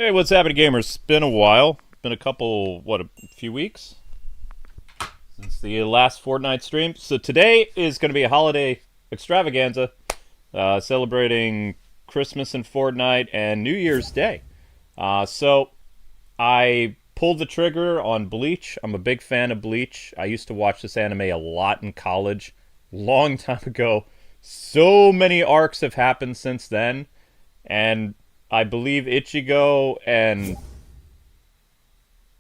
Hey, what's happening, gamers? It's been a while. Been a few weeks since the last Fortnite stream. So today is going to be a holiday extravaganza, celebrating Christmas and Fortnite and New Year's Day. So I pulled the trigger on Bleach. I'm a big fan of Bleach. I used to watch this anime a lot in college, long time ago. So many arcs have happened since then, and I believe Ichigo and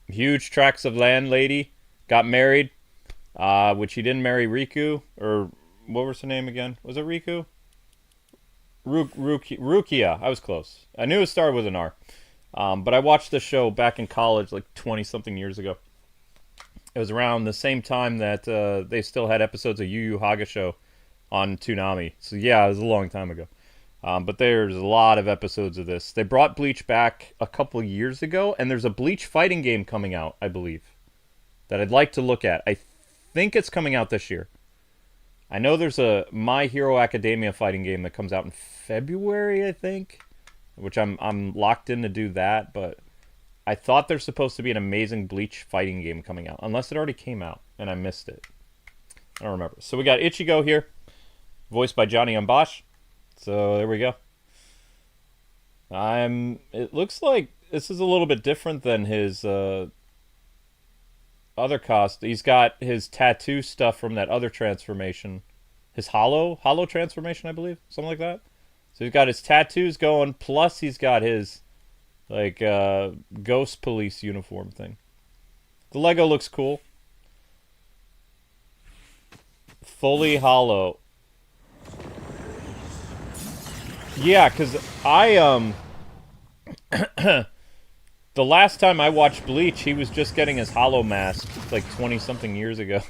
Huge Tracts of Land Lady got married, which he didn't marry Riku, or what was her name again? Was it Riku? Rukia. I was close. I knew it started with an R. But I watched this show back in college, like 20-something years ago. It was around the same time that they still had episodes of Yu Yu Hakusho on Toonami. So yeah, it was a long time ago. But there's a lot of episodes of this. They brought Bleach back a couple years ago, and there's a Bleach fighting game coming out, I believe, that I'd like to look at. I think it's coming out this year. I know there's a My Hero Academia fighting game that comes out in February, I think, which I'm locked in to do that, but I thought there's supposed to be an amazing Bleach fighting game coming out, unless it already came out, and I missed it. I don't remember. So we got Ichigo here, voiced by Johnny Ambosh. So there we go. It looks like this is a little bit different than his other cost. He's got his tattoo stuff from that other transformation, his hollow transformation, I believe, something like that. So he's got his tattoos going, plus he's got his like ghost police uniform thing. The Lego looks cool. Fully hollow. Yeah, because the last time I watched Bleach, he was just getting his hollow mask like 20-something years ago.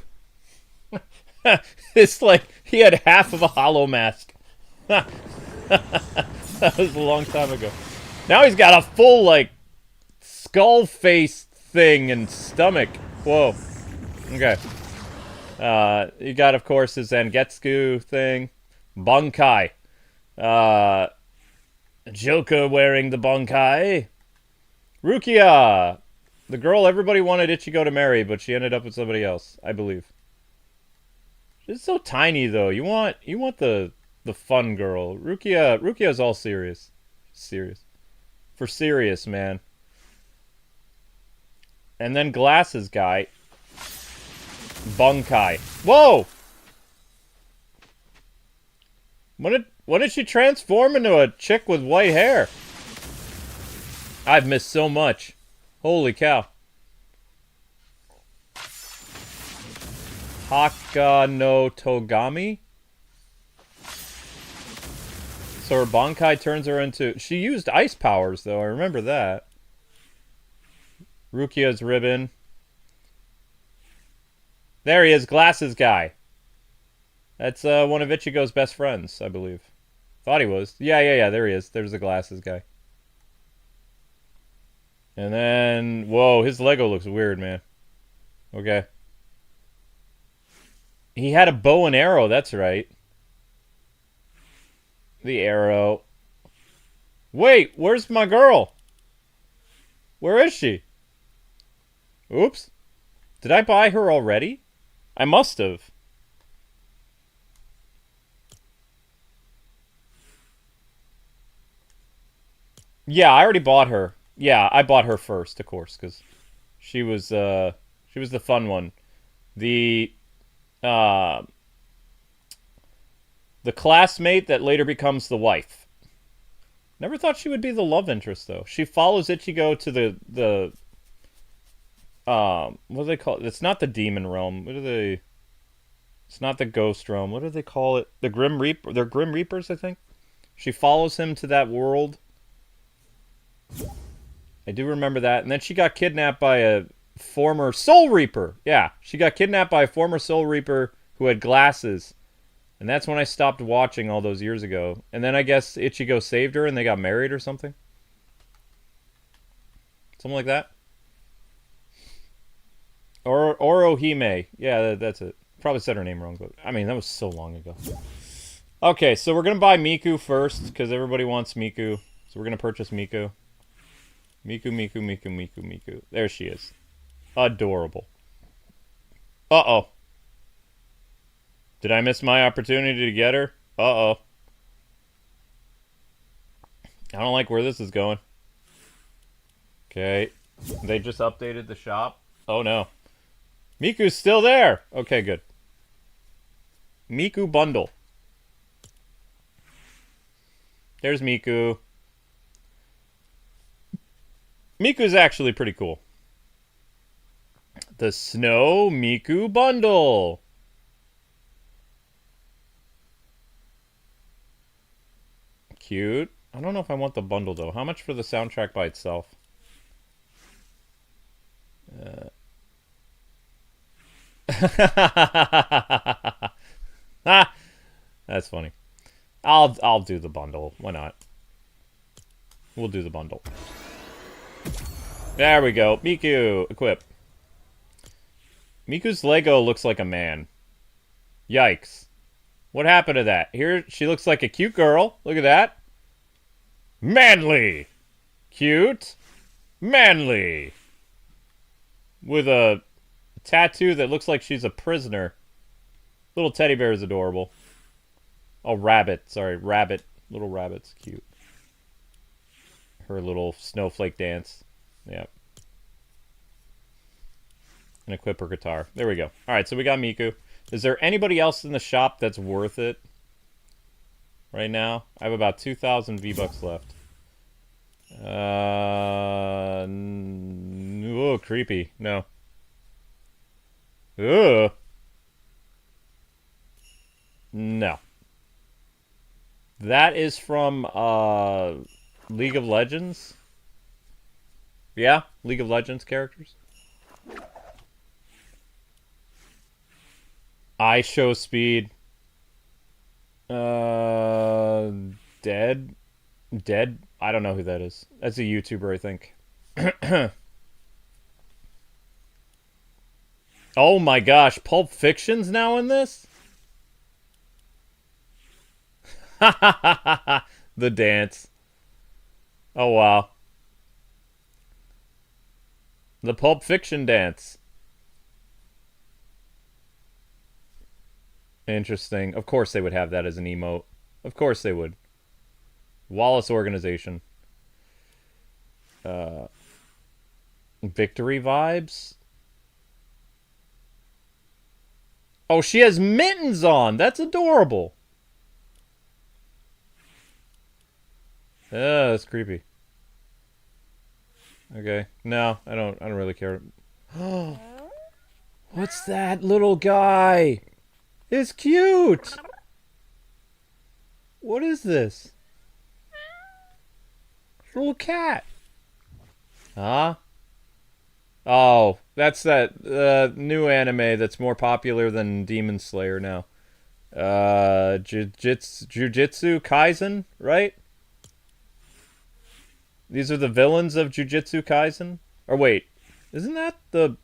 It's like he had half of a hollow mask. That was a long time ago. Now he's got a full, like, skull face thing and stomach. Whoa. Okay. You got, of course, his Zangetsu thing. Bankai. Joker wearing the Bankai. Rukia! The girl everybody wanted Ichigo to marry, but she ended up with somebody else, I believe. She's so tiny, though. You want the fun girl. Rukia's all serious. Serious. For serious, man. And then glasses guy. Bankai. Whoa! When did she transform into a chick with white hair? I've missed so much. Holy cow. Haka no Togami? So her Bankai turns her into... She used ice powers, though. I remember that. Rukia's ribbon. There he is, glasses guy. That's one of Ichigo's best friends, I believe. Thought he was. Yeah, there he is. There's the glasses guy. And then... Whoa, his Lego looks weird, man. Okay. He had a bow and arrow, that's right. The arrow. Wait, where's my girl? Where is she? Oops. Did I buy her already? I must have. Yeah, I already bought her. Yeah, I bought her first, of course, because she was the fun one. Uh, the classmate that later becomes the wife. Never thought she would be the love interest, though. She follows Ichigo to the what do they call it? It's not the demon realm. What do they? It's not the ghost realm. What do they call it? The Grim Reaper. They're Grim Reapers, I think. She follows him to that world. I do remember that. And then she got kidnapped by a former Soul Reaper. Yeah, she got kidnapped by a former Soul Reaper who had glasses. And that's when I stopped watching all those years ago. And then I guess Ichigo saved her and they got married or something. Something like that. Or Orohime. Yeah, that's it. Probably said her name wrong, but I mean, that was so long ago. Okay, so we're going to buy Miku first, because everybody wants Miku. So we're going to purchase Miku. Miku, Miku, Miku, Miku, Miku. There she is. Adorable. Uh-oh. Did I miss my opportunity to get her? Uh-oh. I don't like where this is going. Okay. They just updated the shop. Oh, no. Miku's still there. Okay, good. Miku bundle. There's Miku. Miku's actually pretty cool. The Snow Miku bundle. Cute. I don't know if I want the bundle, though. How much for the soundtrack by itself? Ah, that's funny. I'll do the bundle. Why not? We'll do the bundle. There we go. Miku, equip. Miku's Lego looks like a man. Yikes. What happened to that? Here, she looks like a cute girl. Look at that. Manly. Cute. Manly. With a tattoo that looks like she's a prisoner. Little teddy bear is adorable. Oh, rabbit. Sorry, rabbit. Little rabbit's cute. Her little snowflake dance. Yep. And equip her guitar. There we go. Alright, so we got Miku. Is there anybody else in the shop that's worth it? Right now? I have about 2,000 V-Bucks left. Oh, creepy. No. Ugh. No. That is from, League of Legends? Yeah? League of Legends characters? I show speed. Dead? Dead? I don't know who that is. That's a YouTuber, I think. Oh my gosh, Pulp Fiction's now in this? The dance. Oh wow. The Pulp Fiction dance. Interesting. Of course they would have that as an emote. Of course they would. Wallace Organization. Victory vibes? Oh, she has mittens on! That's adorable! That's creepy. Okay. No, I don't really care. What's that little guy? It's cute! What is this? Little cat. Huh? Oh, that's that new anime that's more popular than Demon Slayer now. Jujutsu Kaisen, right? These are the villains of Jujutsu Kaisen? Or wait, isn't that the...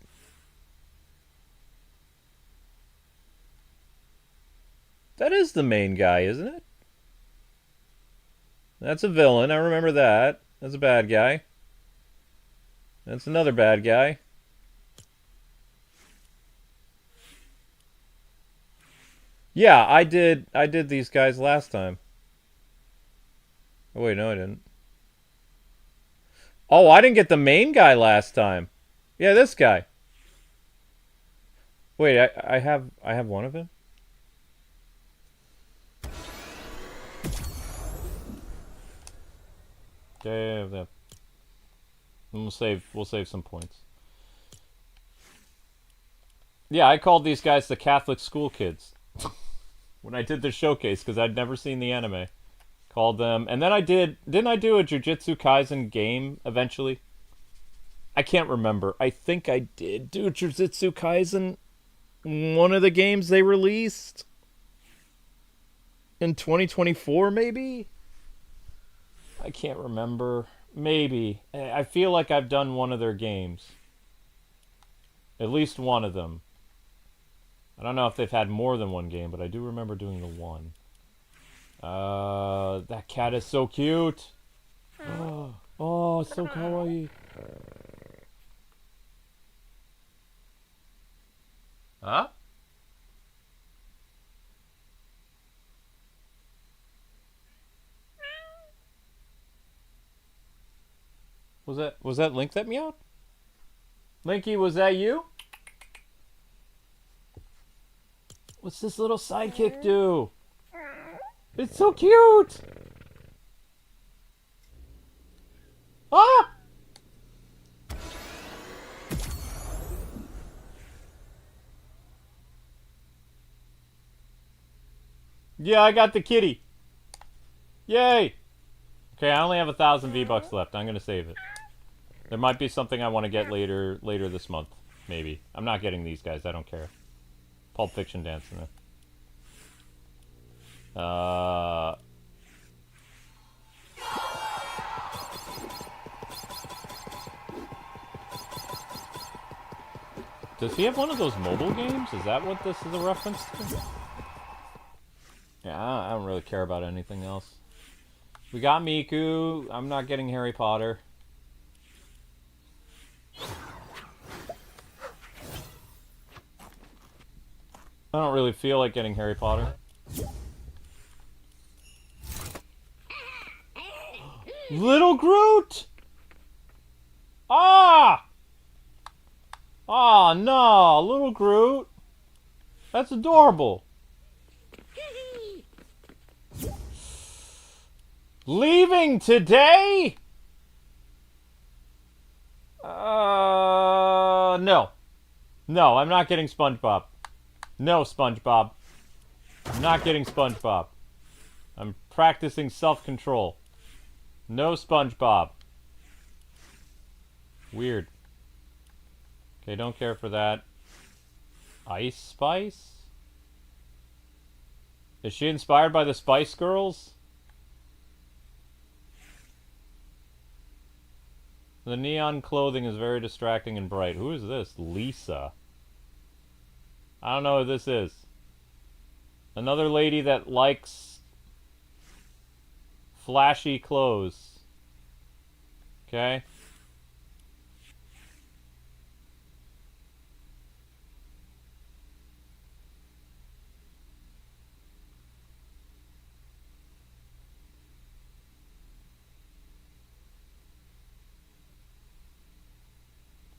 That is the main guy, isn't it? That's a villain, I remember that. That's a bad guy. That's another bad guy. Yeah, I did these guys last time. Oh wait, no I didn't. Oh, I didn't get the main guy last time. Yeah, this guy. Wait, I have one of him? Okay, we'll save some points. Yeah, I called these guys the Catholic school kids when I did the showcase because I'd never seen the anime. Called them, and then didn't I do a Jujutsu Kaisen game eventually? I can't remember. I think I did do Jujutsu Kaisen, one of the games they released in 2024, maybe? I can't remember. Maybe. I feel like I've done one of their games. At least one of them. I don't know if they've had more than one game, but I do remember doing the one. That cat is so cute. Oh, so kawaii. Huh? Was that Link that meowed? Linky, was that you? What's this little sidekick do? It's so cute! Ah! Yeah, I got the kitty. Yay! Okay, I only have 1,000 V-Bucks left. I'm gonna save it. There might be something I want to get later this month. Maybe. I'm not getting these guys. I don't care. Pulp Fiction dancing there. Does he have one of those mobile games? Is that what this is a reference to? Yeah, I don't really care about anything else. We got Miku. I'm not getting Harry Potter. I don't really feel like getting Harry Potter. Little Groot! Ah! Ah, no, little Groot. That's adorable. Leaving today? No. No, I'm not getting SpongeBob. No, SpongeBob. I'm not getting SpongeBob. I'm practicing self-control. No SpongeBob. Weird. Okay, don't care for that. Ice Spice? Is she inspired by the Spice Girls? The neon clothing is very distracting and bright. Who is this? Lisa. I don't know who this is. Another lady that likes flashy clothes. Okay.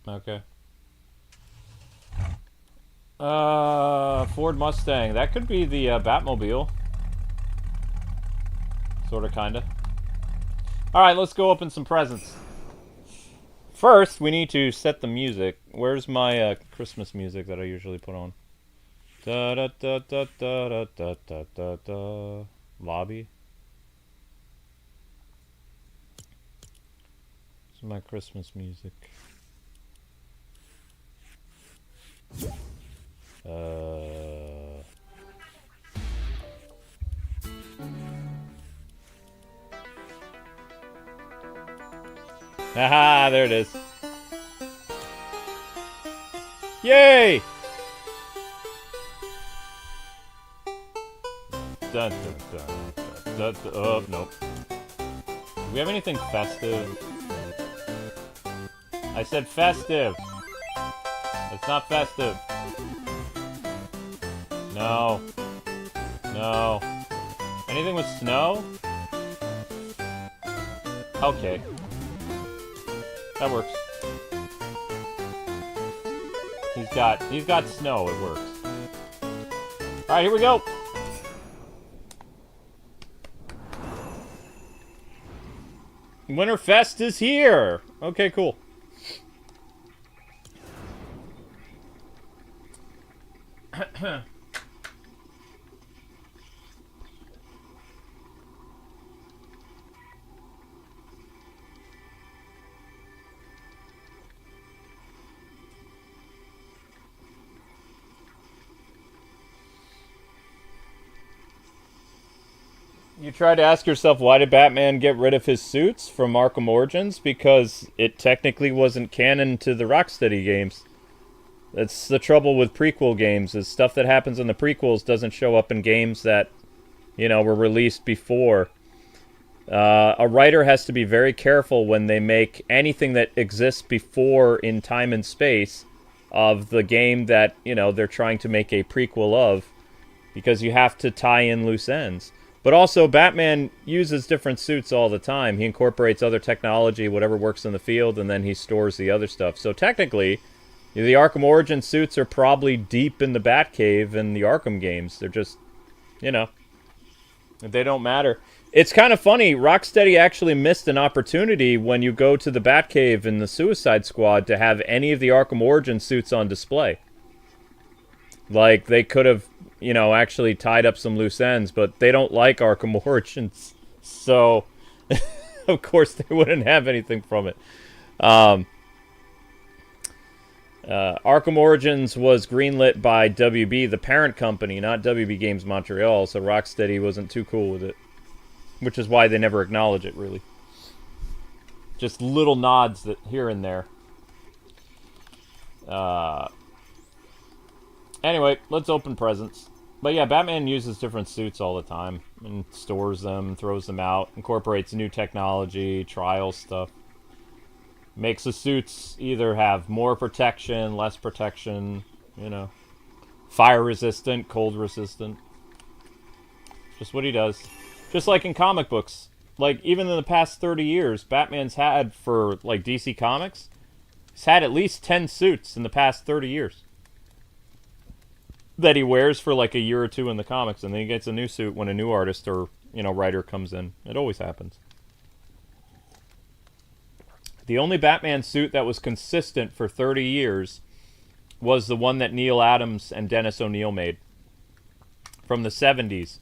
Okay. Ford Mustang. That could be the Batmobile. Sorta, kinda. Alright, let's go open some presents. First, we need to set the music. Where's my Christmas music that I usually put on? Da da da da da da da da da. Lobby. This is my Christmas music. Haha, there it is. Yay! Dun, dun, dun, dun, dun, dun. Oh, nope. Do we have anything festive? I said festive. It's not festive. No. No. Anything with snow? Okay. That works. He's got snow, it works. Alright, here we go! Winterfest is here! Okay, cool. You try to ask yourself, why did Batman get rid of his suits from Arkham Origins? Because it technically wasn't canon to the Rocksteady games. That's the trouble with prequel games, is stuff that happens in the prequels doesn't show up in games that, you know, were released before. A writer has to be very careful when they make anything that exists before in time and space of the game that, you know, they're trying to make a prequel of, because you have to tie in loose ends. But also, Batman uses different suits all the time. He incorporates other technology, whatever works in the field, and then he stores the other stuff. So technically, the Arkham Origin suits are probably deep in the Batcave in the Arkham games. They're just, you know, they don't matter. It's kind of funny. Rocksteady actually missed an opportunity when you go to the Batcave in the Suicide Squad to have any of the Arkham Origin suits on display. Like, they could have, you know, actually tied up some loose ends, but they don't like Arkham Origins. So, of course, they wouldn't have anything from it. Arkham Origins was greenlit by WB, the parent company, not WB Games Montreal, so Rocksteady wasn't too cool with it. Which is why they never acknowledge it, really. Just little nods that here and there. Anyway, let's open presents. But yeah, Batman uses different suits all the time. And stores them, throws them out, incorporates new technology, trials stuff. Makes the suits either have more protection, less protection, you know. Fire resistant, cold resistant. Just what he does. Just like in comic books. Like, even in the past 30 years, Batman's had, for, like, DC Comics, he's had at least 10 suits in the past 30 years. That he wears for, like, a year or two in the comics, and then he gets a new suit when a new artist or, you know, writer comes in. It always happens. The only Batman suit that was consistent for 30 years was the one that Neil Adams and Dennis O'Neil made from the 70s.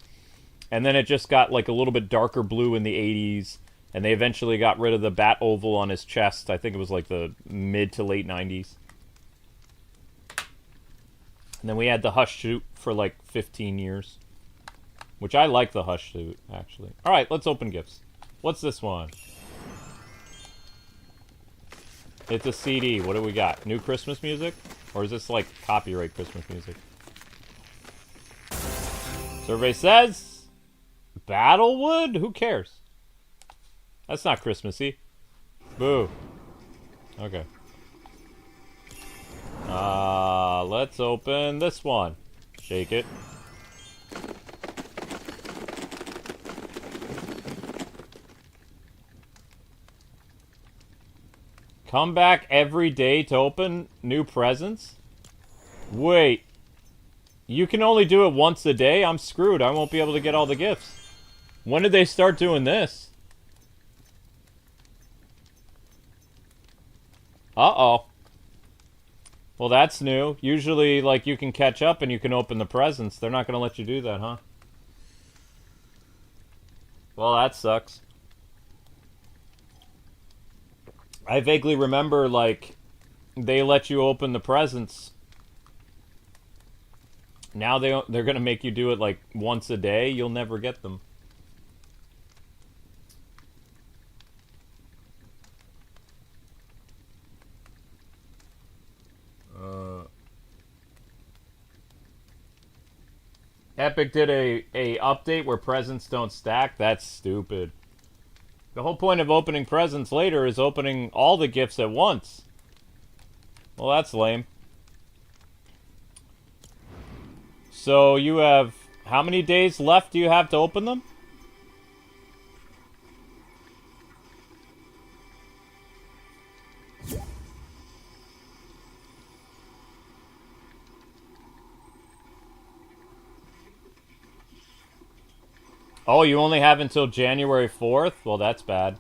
And then it just got like a little bit darker blue in the 80s, and they eventually got rid of the bat oval on his chest. I think it was like the mid to late 90s. And then we had the Hush suit for like 15 years, which I like the Hush suit, actually. All right, let's open gifts. What's this one? It's a CD. What do we got? New Christmas music? Or is this like copyright Christmas music? Survey says Battlewood? Who cares? That's not Christmassy. Boo. Okay. Let's open this one. Shake it. Come back every day to open new presents? Wait. You can only do it once a day? I'm screwed. I won't be able to get all the gifts. When did they start doing this? Uh-oh. Well, that's new. Usually, like, you can catch up and you can open the presents. They're not going to let you do that, huh? Well, that sucks. I vaguely remember, like, they let you open the presents. Now they're going to make you do it, like, once a day. You'll never get them. Epic did a update where presents don't stack. That's stupid. The whole point of opening presents later is opening all the gifts at once. Well, that's lame. So you have... How many days left do you have to open them? Oh, you only have until January 4th? Well, that's bad.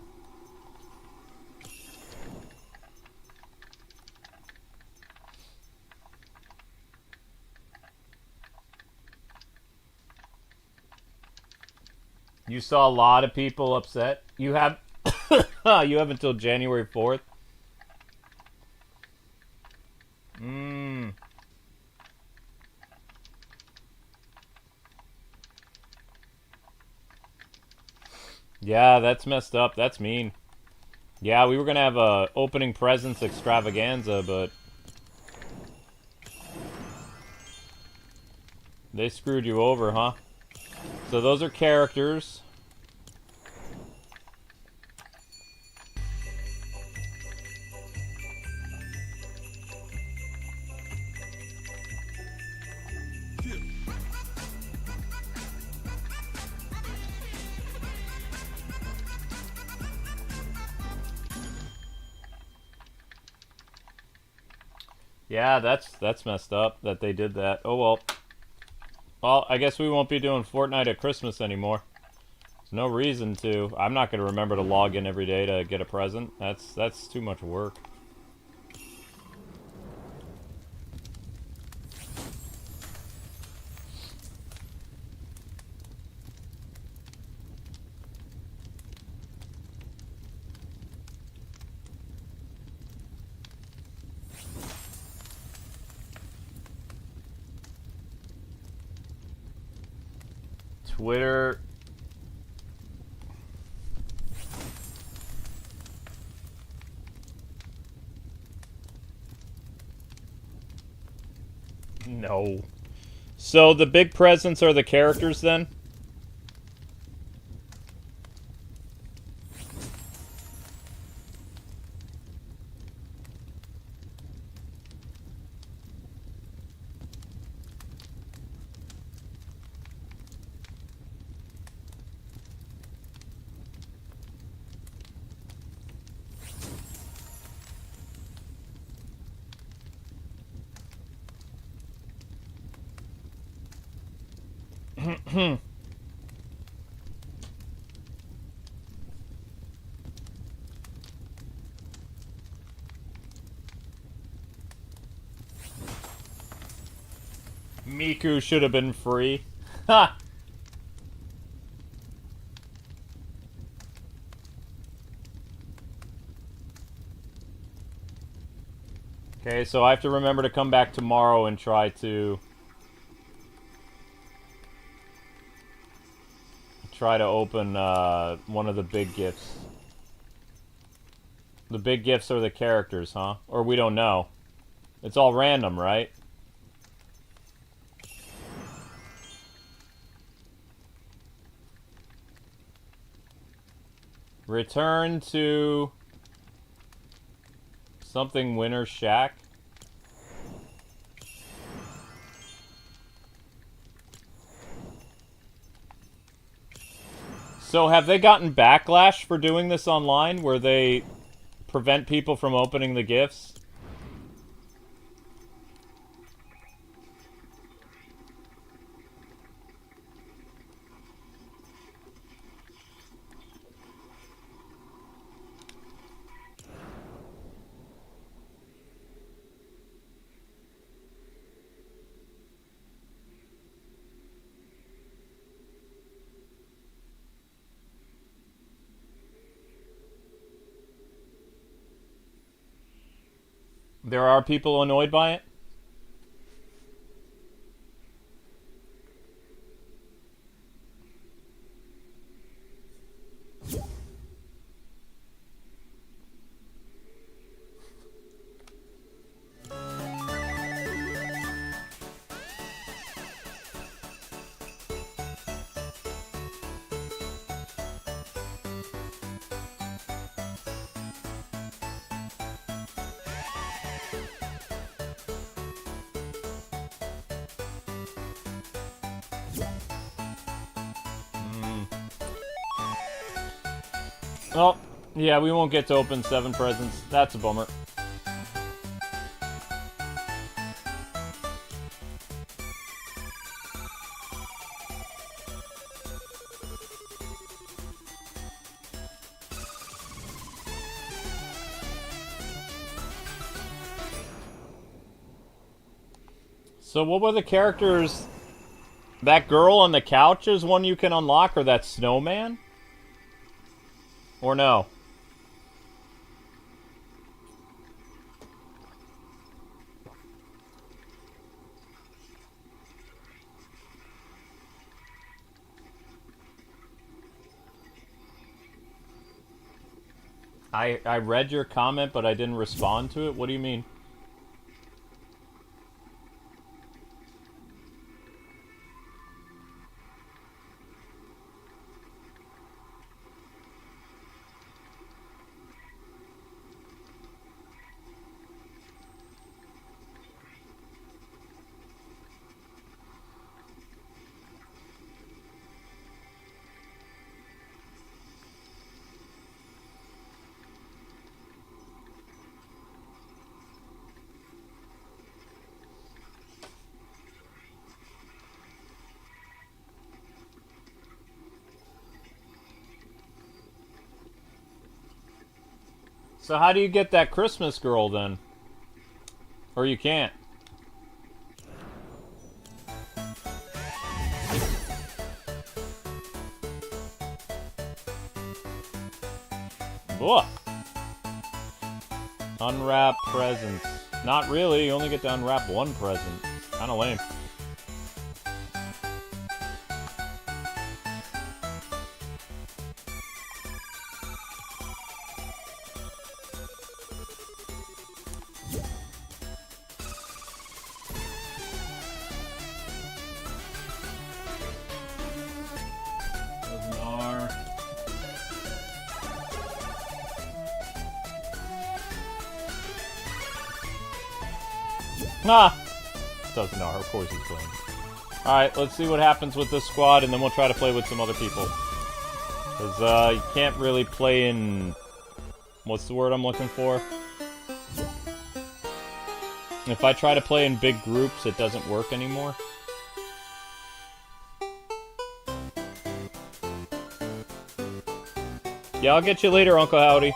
You saw a lot of people upset. You have you have until January 4th. Yeah, that's messed up. That's mean. Yeah, we were gonna have a opening presents extravaganza, but they screwed you over, huh? So those are characters. Yeah, that's messed up that they did that. Oh well. Well, I guess we won't be doing Fortnite at Christmas anymore. There's no reason to. I'm not going to remember to log in every day to get a present. That's too much work. Twitter. No. So the big presents are the characters then? Miku should have been free. Ha! Okay, so I have to remember to come back tomorrow and try to open one of the big gifts. The big gifts are the characters, huh? Or we don't know. It's all random, right? Return to something Winter Shack. So have they gotten backlash for doing this online where they prevent people from opening the gifts? There are people annoyed by it? Well, yeah, we won't get to open 7 presents. That's a bummer. So what were the characters? That girl on the couch is one you can unlock, or that snowman? Or no? I read your comment, but I didn't respond to it. What do you mean? So how do you get that Christmas girl then? Or you can't? Ugh. Unwrap presents. Not really, you only get to unwrap one present. Kinda lame. Ah! Doesn't know, of course he's playing. Alright, let's see what happens with this squad, and then we'll try to play with some other people. Because, you can't really play in... What's the word I'm looking for? If I try to play in big groups, it doesn't work anymore. Yeah, I'll get you later, Uncle Howdy.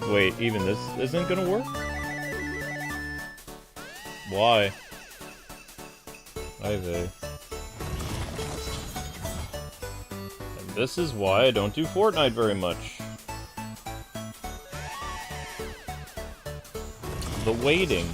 Wait, even this isn't gonna work? Why? Ivy. And this is why I don't do Fortnite very much. The waiting.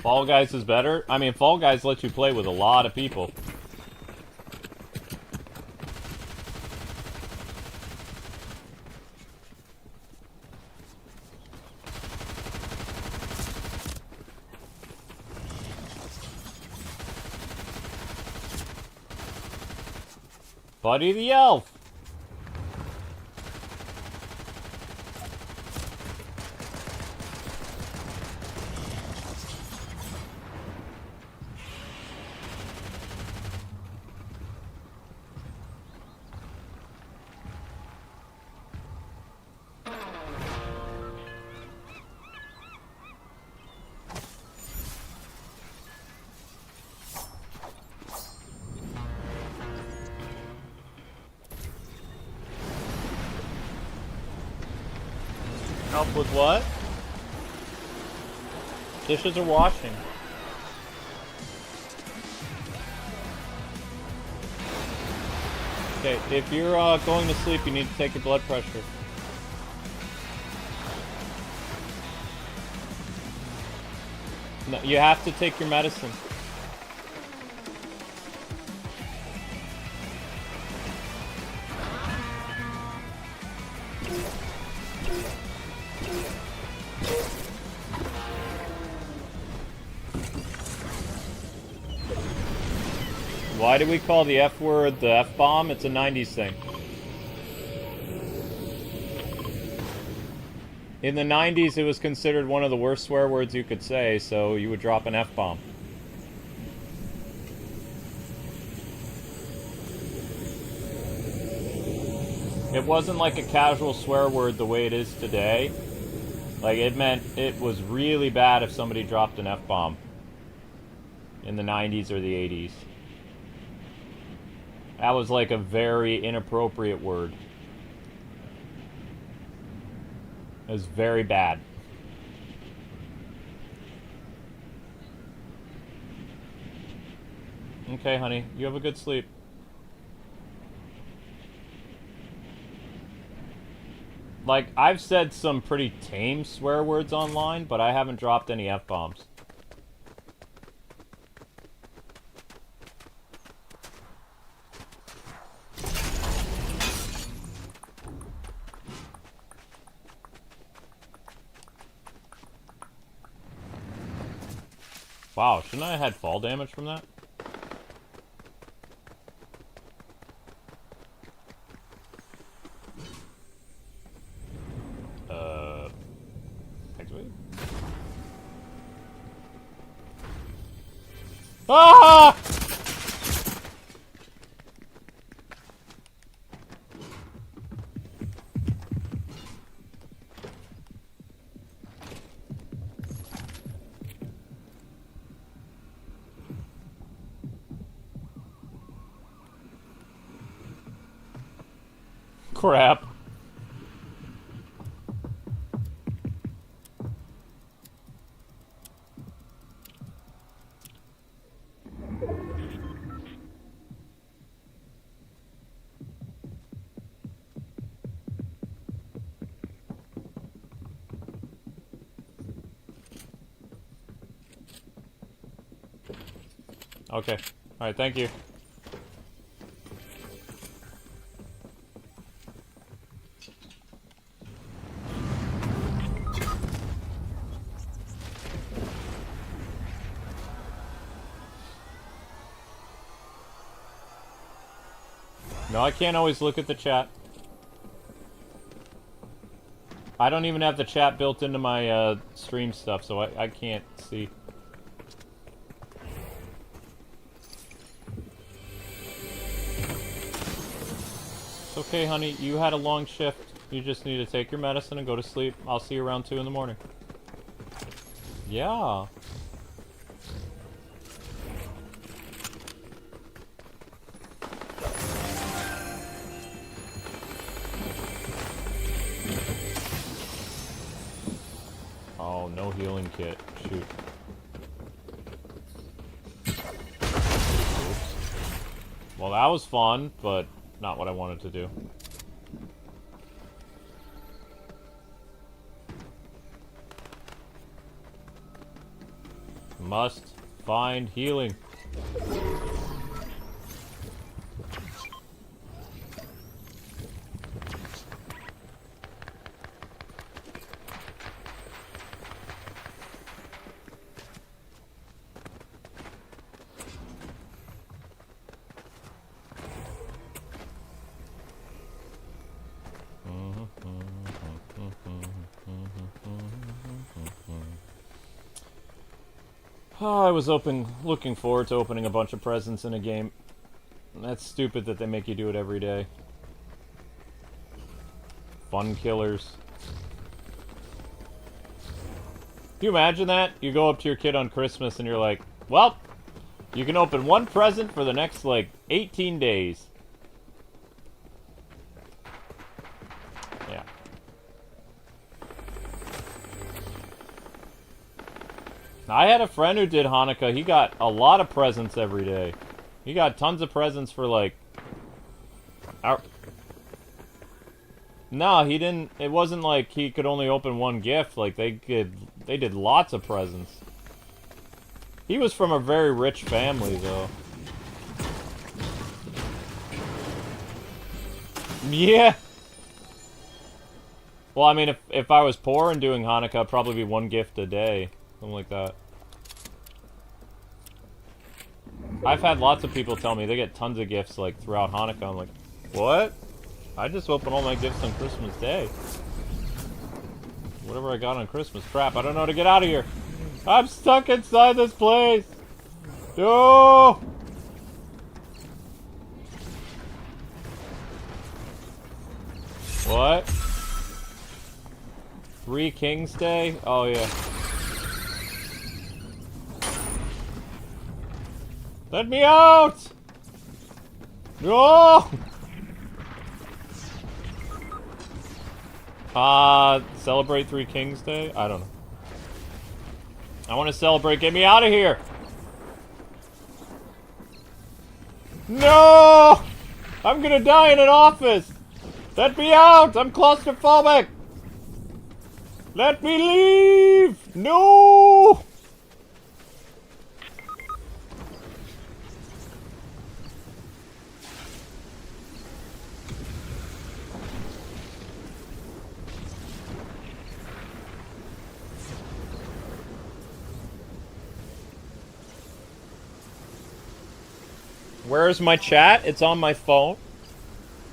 Fall Guys is better? I mean, Fall Guys lets you play with a lot of people. Buddy the Elf! Help with what? Dishes are washing. Okay, if you're going to sleep, you need to take your blood pressure. No, you have to take your medicine. Why do we call the F word the F-bomb? It's a 90s thing. In the 90s, it was considered one of the worst swear words you could say, so you would drop an F-bomb. It wasn't like a casual swear word the way it is today. Like, it meant it was really bad if somebody dropped an F-bomb in the 90s or the 80s. That was like a very inappropriate word. It was very bad. Okay, honey. You have a good sleep. Like, I've said some pretty tame swear words online, but I haven't dropped any F-bombs. Wow, shouldn't I have had fall damage from that? Actually. Ah! Crap. Okay. Alright, thank you. No, I can't always look at the chat. I don't even have the chat built into my stream stuff, so I can't see. It's okay, honey. You had a long shift. You just need to take your medicine and go to sleep. I'll see you around 2 in the morning. Yeah. Oh, no healing kit. Shoot. Oops. Well, that was fun, but not what I wanted to do. Must find healing. Oh, I was looking forward to opening a bunch of presents in a game. That's stupid that they make you do it every day. Fun killers. Can you imagine that? You go up to your kid on Christmas and you're like, well, you can open one present for the next, like, 18 days. Yeah. I had a friend who did Hanukkah. He got a lot of presents every day. He got tons of presents for, like... No, he didn't... It wasn't like he could only open one gift. Like, they did lots of presents. He was from a very rich family, though. Yeah! Well, I mean, if I was poor and doing Hanukkah, it'd probably be one gift a day. Something like that. I've had lots of people tell me they get tons of gifts, like, throughout Hanukkah. I'm like, what? I just open all my gifts on Christmas Day. Whatever I got on Christmas. Crap, I don't know how to get out of here. I'm stuck inside this place. No! What? 3 Kings Day? Oh, yeah. Let me out! No! Celebrate 3 Kings Day? I don't know. I want to celebrate. Get me out of here! No! I'm gonna die in an office! Let me out! I'm claustrophobic! Let me leave! No! Where's my chat? It's on my phone.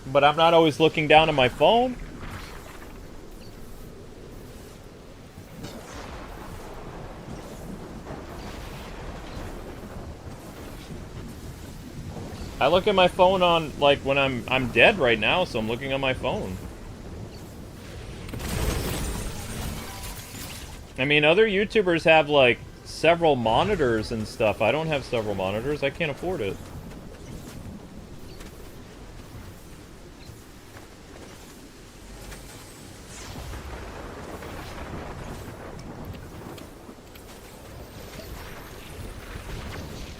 But I'm not always looking down at my phone. I look at my phone on, like, when I'm dead right now, so I'm looking on my phone. I mean, other YouTubers have, like, several monitors and stuff. I don't have several monitors. I can't afford it.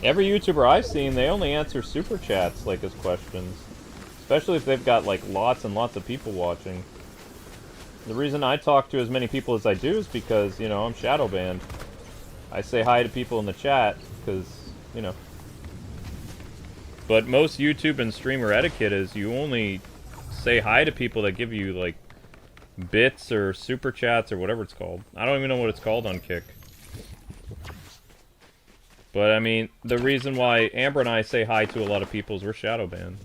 Every YouTuber I've seen, they only answer super chats, like, as questions. Especially if they've got, like, lots and lots of people watching. The reason I talk to as many people as I do is because, you know, I'm shadow banned. I say hi to people in the chat, because, you know. But most YouTube and streamer etiquette is you only say hi to people that give you, like, bits or super chats or whatever it's called. I don't even know what it's called on Kick. But, I mean, the reason why Amber and I say hi to a lot of people is we're shadow banned.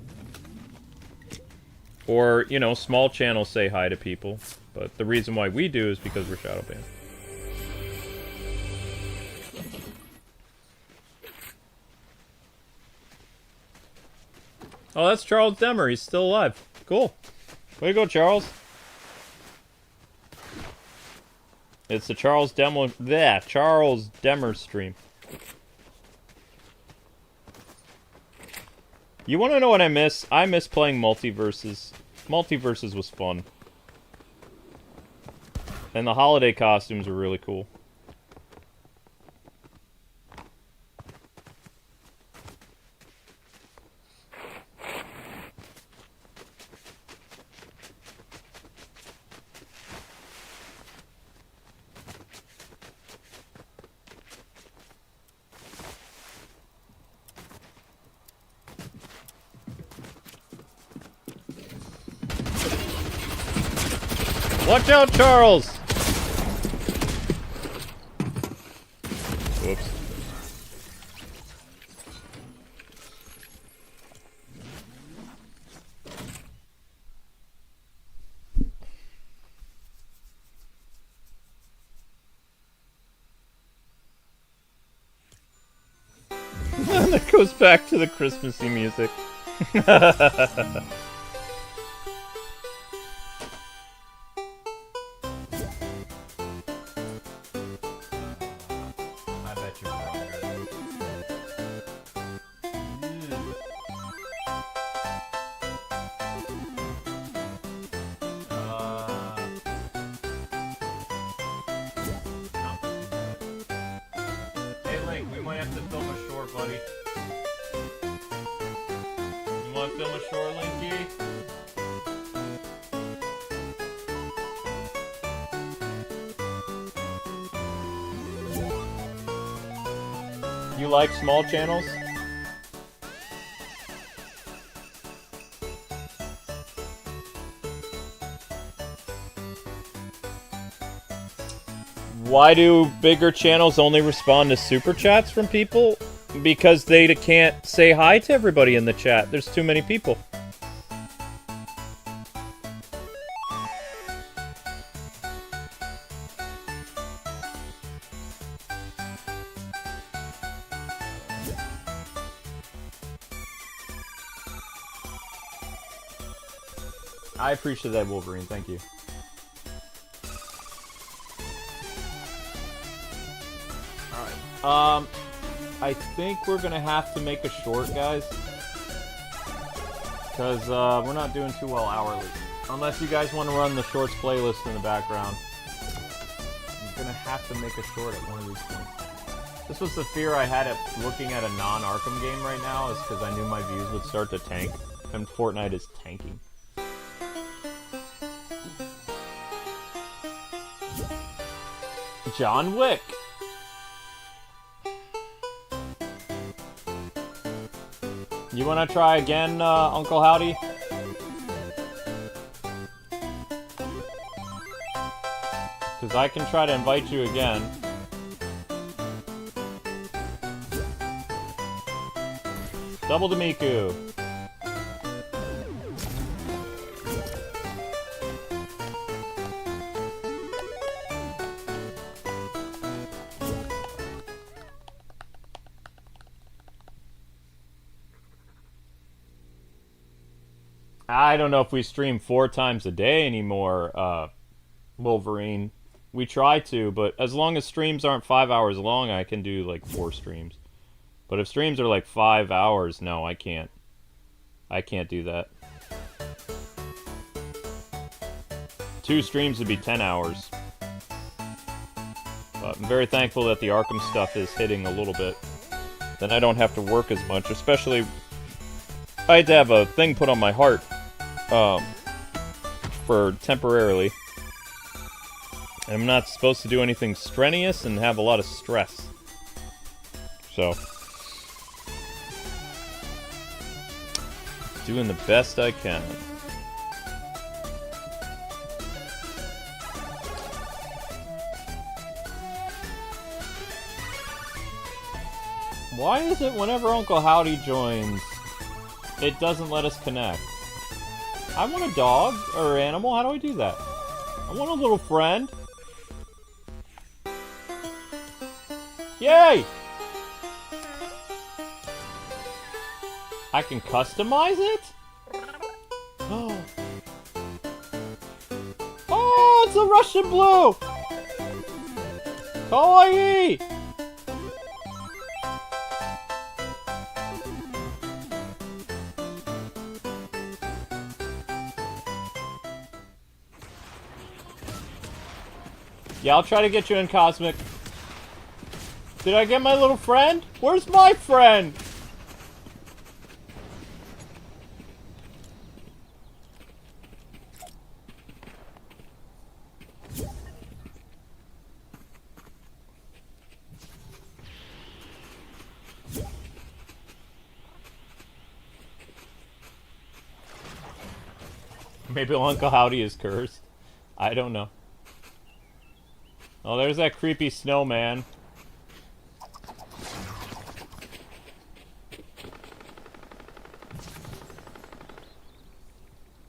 Or, you know, small channels say hi to people. But the reason why we do is because we're shadow banned. Oh, that's Charles Demmer. He's still alive. Cool. Way to go, Charles. It's the Charles Demmer stream. You want to know what I miss? I miss playing Multiverses. Multiverses was fun. And the holiday costumes were really cool. Watch out, Charles! Whoops. That goes back to the Christmassy music. You like small channels? Why do bigger channels only respond to super chats from people? Because they can't say hi to everybody in the chat. There's too many people. I appreciate that, Wolverine. Thank you. Alright. I think we're gonna have to make a short, guys. Because, we're not doing too well hourly. Unless you guys want to run the shorts playlist in the background. I'm gonna have to make a short at one of these points. This was the fear I had at looking at a non-Arkham game right now, is because I knew my views would start to tank. And Fortnite is tanking. John Wick. You want to try again, Uncle Howdy? Because I can try to invite you again. Double to Miku. I don't know if we stream 4 times a day anymore, Wolverine. We try to, but as long as streams aren't 5 hours long, I can do like 4 streams. But if streams are like 5 hours, no, I can't. I can't do that. 2 streams would be 10 hours. But I'm very thankful that the Arkham stuff is hitting a little bit. Then I don't have to work as much, especially... I had to have a thing put on my heart. For temporarily. And I'm not supposed to do anything strenuous and have a lot of stress. So... doing the best I can. Why is it whenever Uncle Howdy joins, it doesn't let us connect? I want a dog or animal. How do I do that? I want a little friend. Yay! I can customize it? Oh. Oh, it's a Russian blue! Kawaii! Yeah, I'll try to get you in, Cosmic. Did I get my little friend? Where's my friend? Maybe Uncle Howdy is cursed. I don't know. Oh, there's that creepy snowman.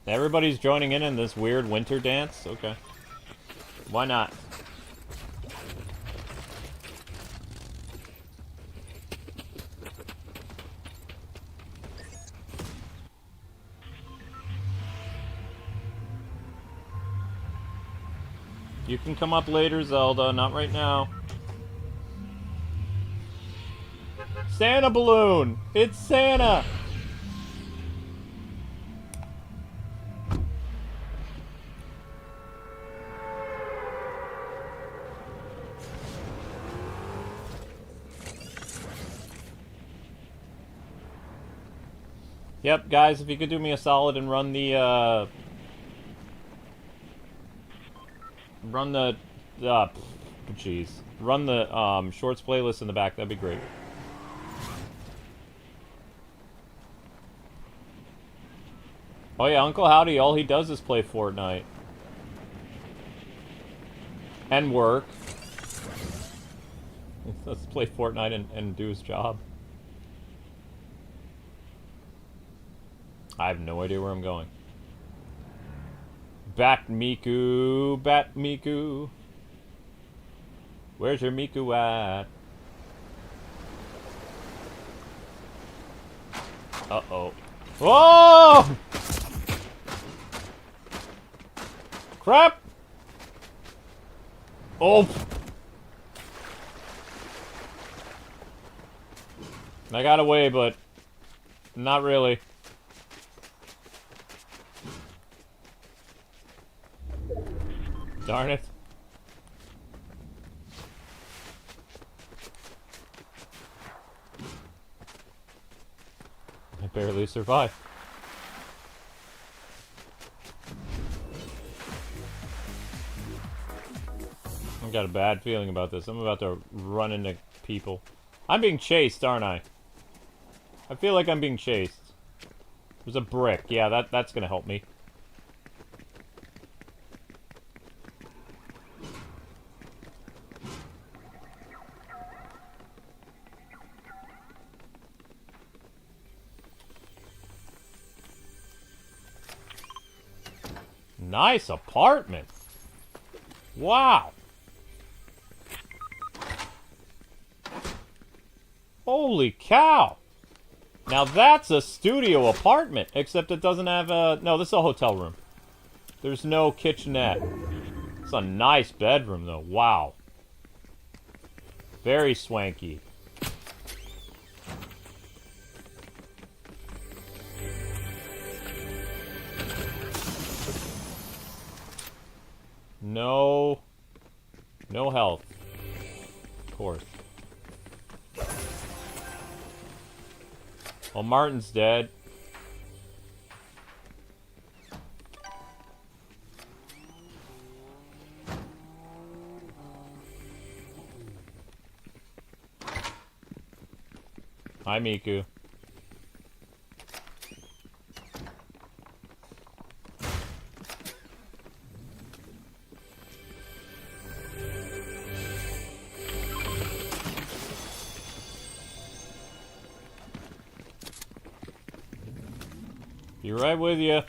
Everybody's joining in this weird winter dance? Okay. Why not? You can come up later, Zelda. Not right now. Santa balloon! It's Santa! Yep, guys, if you could do me a solid and run the, run the shorts playlist in the back, that'd be great. Oh yeah, Uncle Howdy, all he does is play Fortnite. And work. Let's play Fortnite and do his job. I have no idea where I'm going. Bat Miku, Bat Miku. Where's your Miku at? Uh-oh. Whoa! Crap! Oh! I got away, but not really. Darn it. I barely survived. I've got a bad feeling about this. I'm about to run into people. I'm being chased, aren't I? I feel like I'm being chased. There's a brick. Yeah, that's gonna help me. Nice apartment. Wow. Holy cow. Now that's a studio apartment, except it doesn't have a... No, this is a hotel room. There's no kitchenette. It's a nice bedroom, though. Wow. Very swanky. No health. Of course. Well, Martin's dead. Hi, Miku. Be right with you.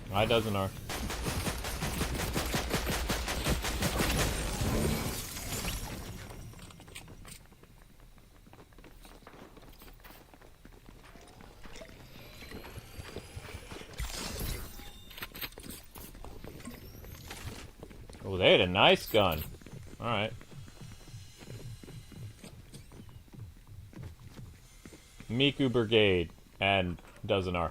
Why doesn't our... Oh, they had a nice gun. Alright. Miku Brigade and Dozenar.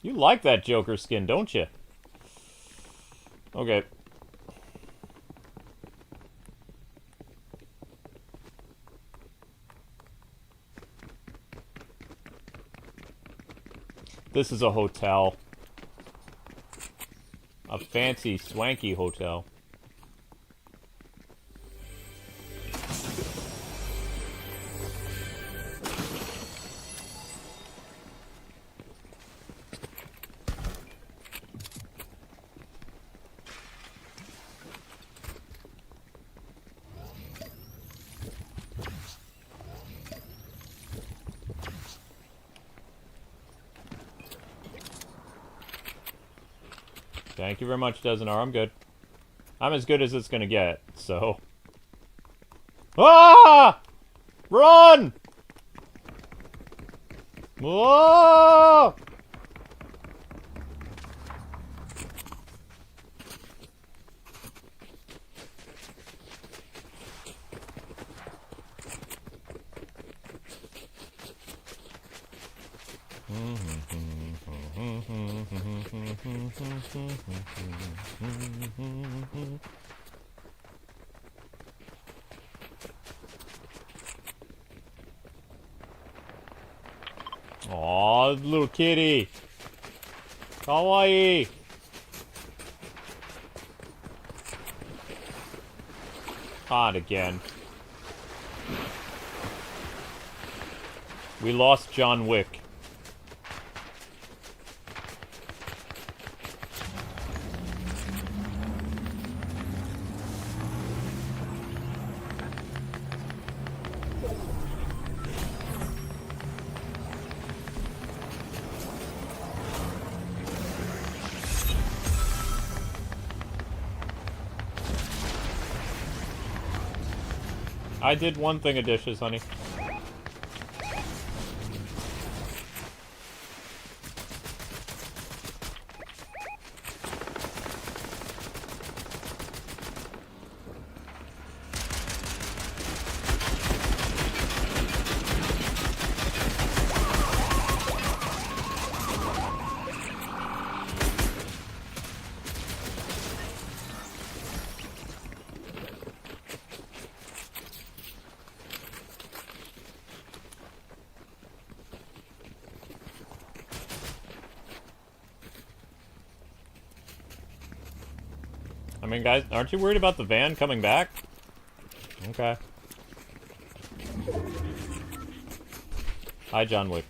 You like that Joker skin, don't you? Okay. This is a hotel. A fancy, swanky hotel. Thank you very much, Dozenar. I'm good. I'm as good as it's gonna get, so... Ah! Run! Whoa! Aw, little kitty. Kawaii. Hot again. We lost John Wick. I did one thing of dishes, honey. I mean, guys, aren't you worried about the van coming back? Okay. Hi, John Wick.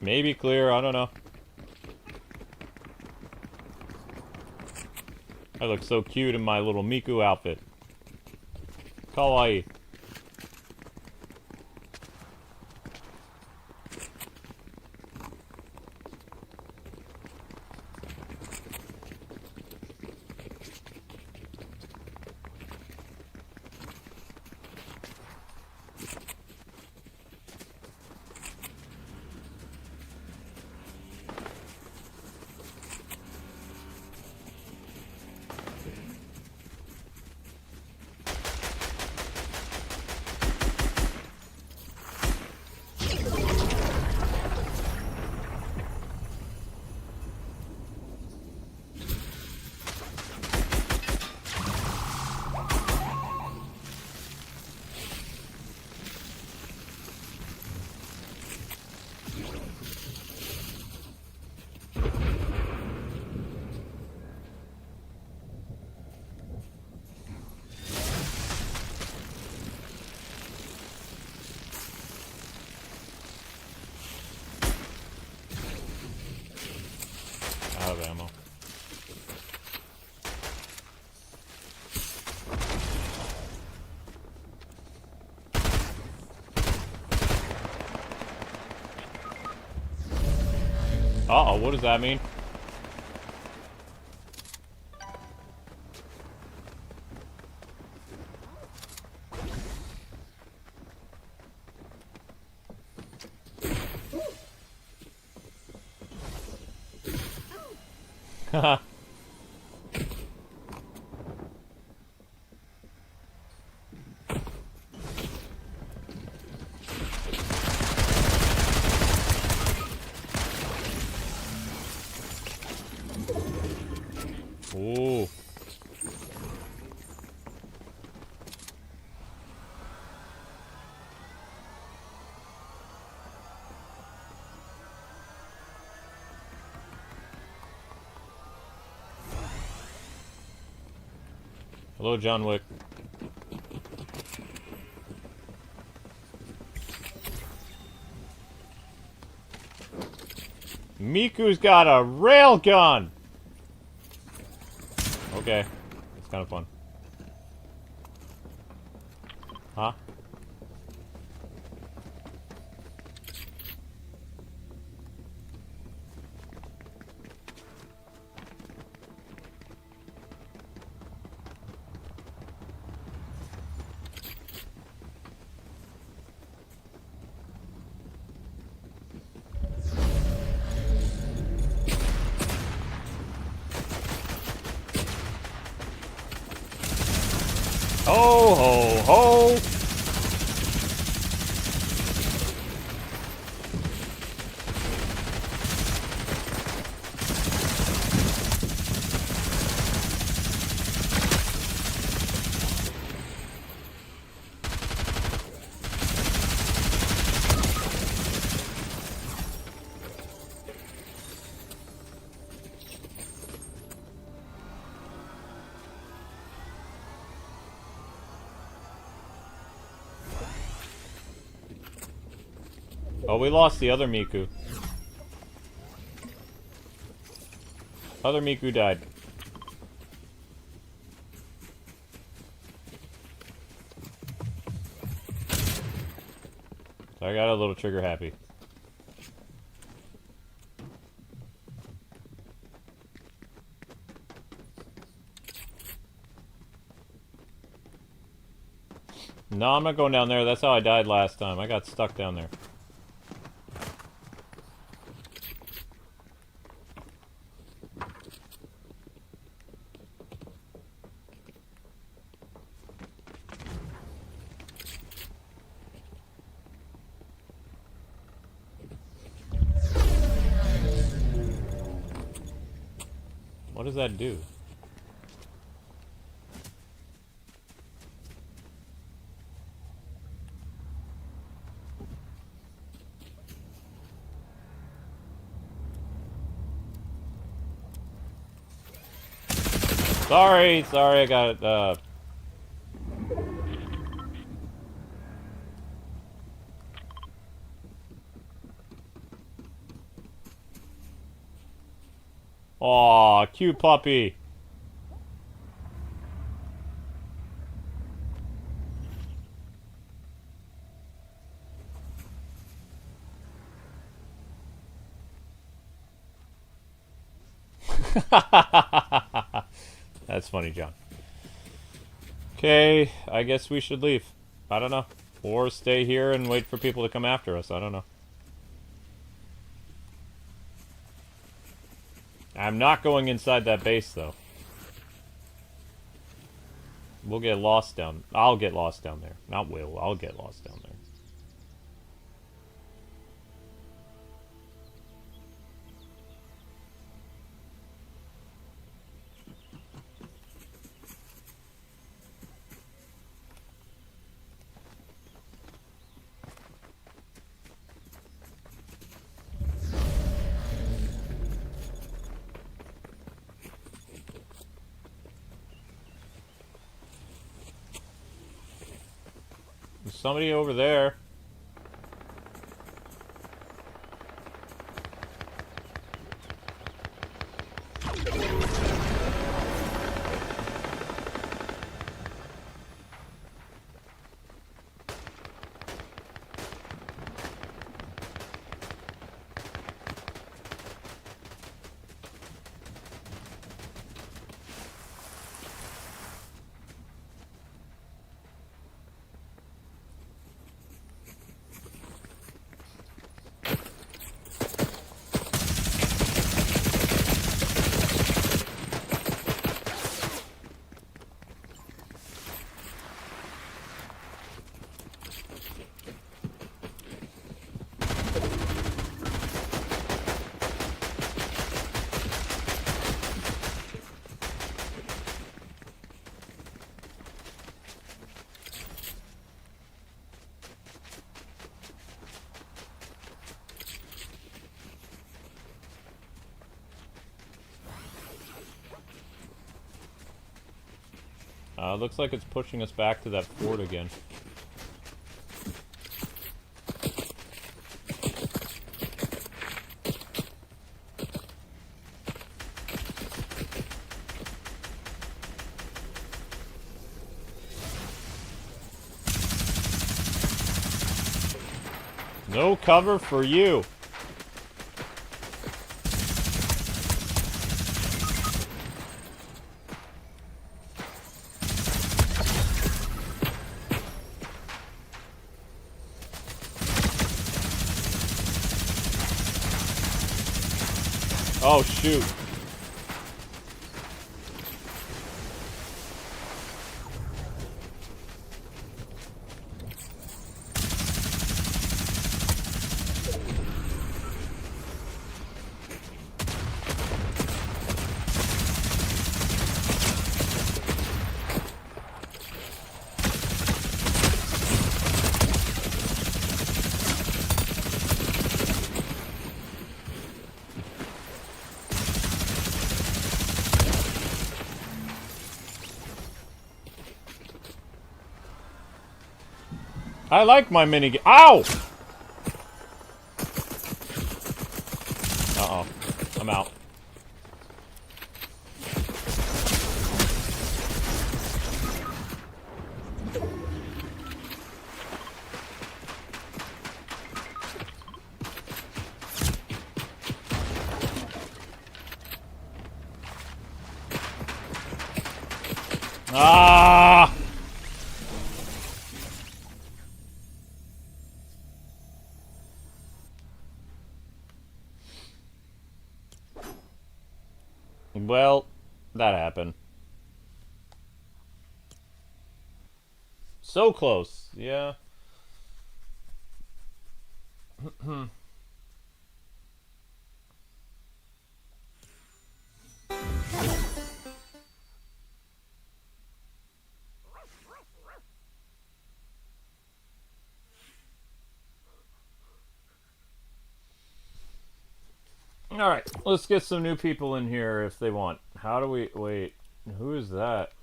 Maybe clear, I don't know. I look so cute in my little Miku outfit. Kawaii. Out of ammo. Uh-oh, what does that mean? Haha. Ooh. Hello, John Wick. Miku's got a railgun! Okay. It's kind of fun. Huh? Ho, ho, ho! Oh, we lost the other Miku. Other Miku died. So I got a little trigger happy. No, I'm not going down there. That's how I died last time. I got stuck down there. What does that do? Sorry, I got it, Aw, cute puppy. That's funny, John. Okay, I guess we should leave. I don't know. Or stay here and wait for people to come after us. I don't know. I'm not going inside that base, though. We'll get lost down... I'll get lost down there. Not will. I'll get lost down there. There's somebody over there. Looks like it's pushing us back to that fort again. No cover for you. Oh, shoot. I like my minigame. Ow! Uh-oh. I'm out. Ah! Well, that happened. So close, yeah. Alright, let's get some new people in here if they want. How do we... Wait, who is that?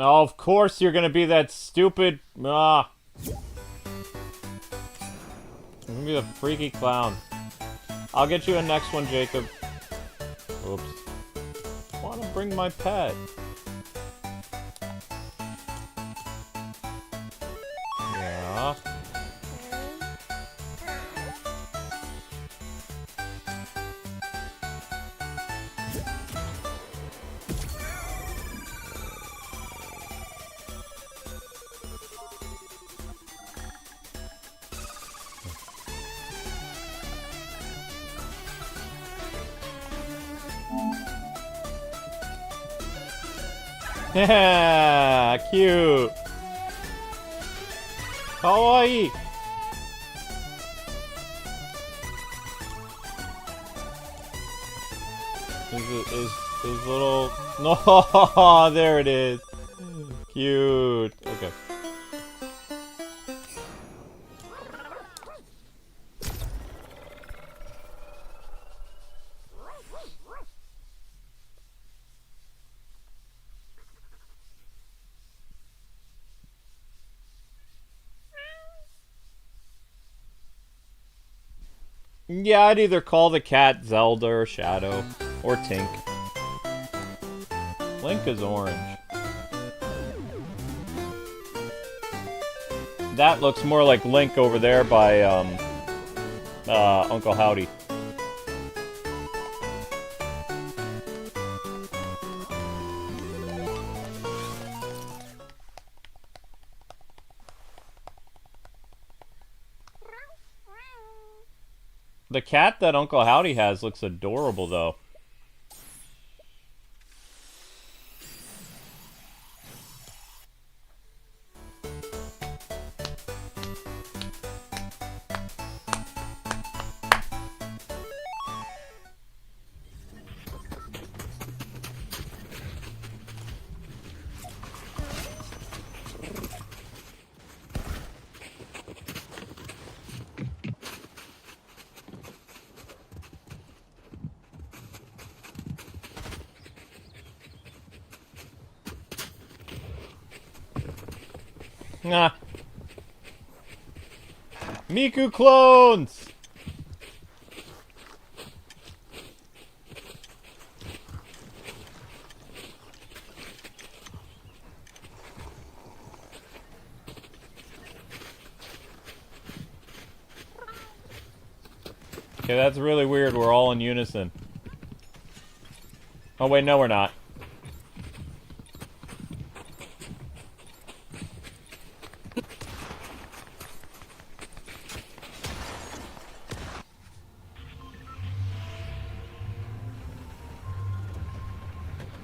Oh, of course you're gonna be that stupid. Ah. You're gonna be the freaky clown. I'll get you a next one, Jacob. Oops. I wanna bring my pet. Yeah. Yeah, cute. Kawaii. His little no, there it is. Cute. Okay. Yeah, I'd either call the cat Zelda or Shadow or Tink. Link is orange. That looks more like Link over there by Uncle Howdy. The cat that Uncle Howdy has looks adorable, though. Nah. Miku clones! Okay, that's really weird. We're all in unison. Oh, wait, no, we're not.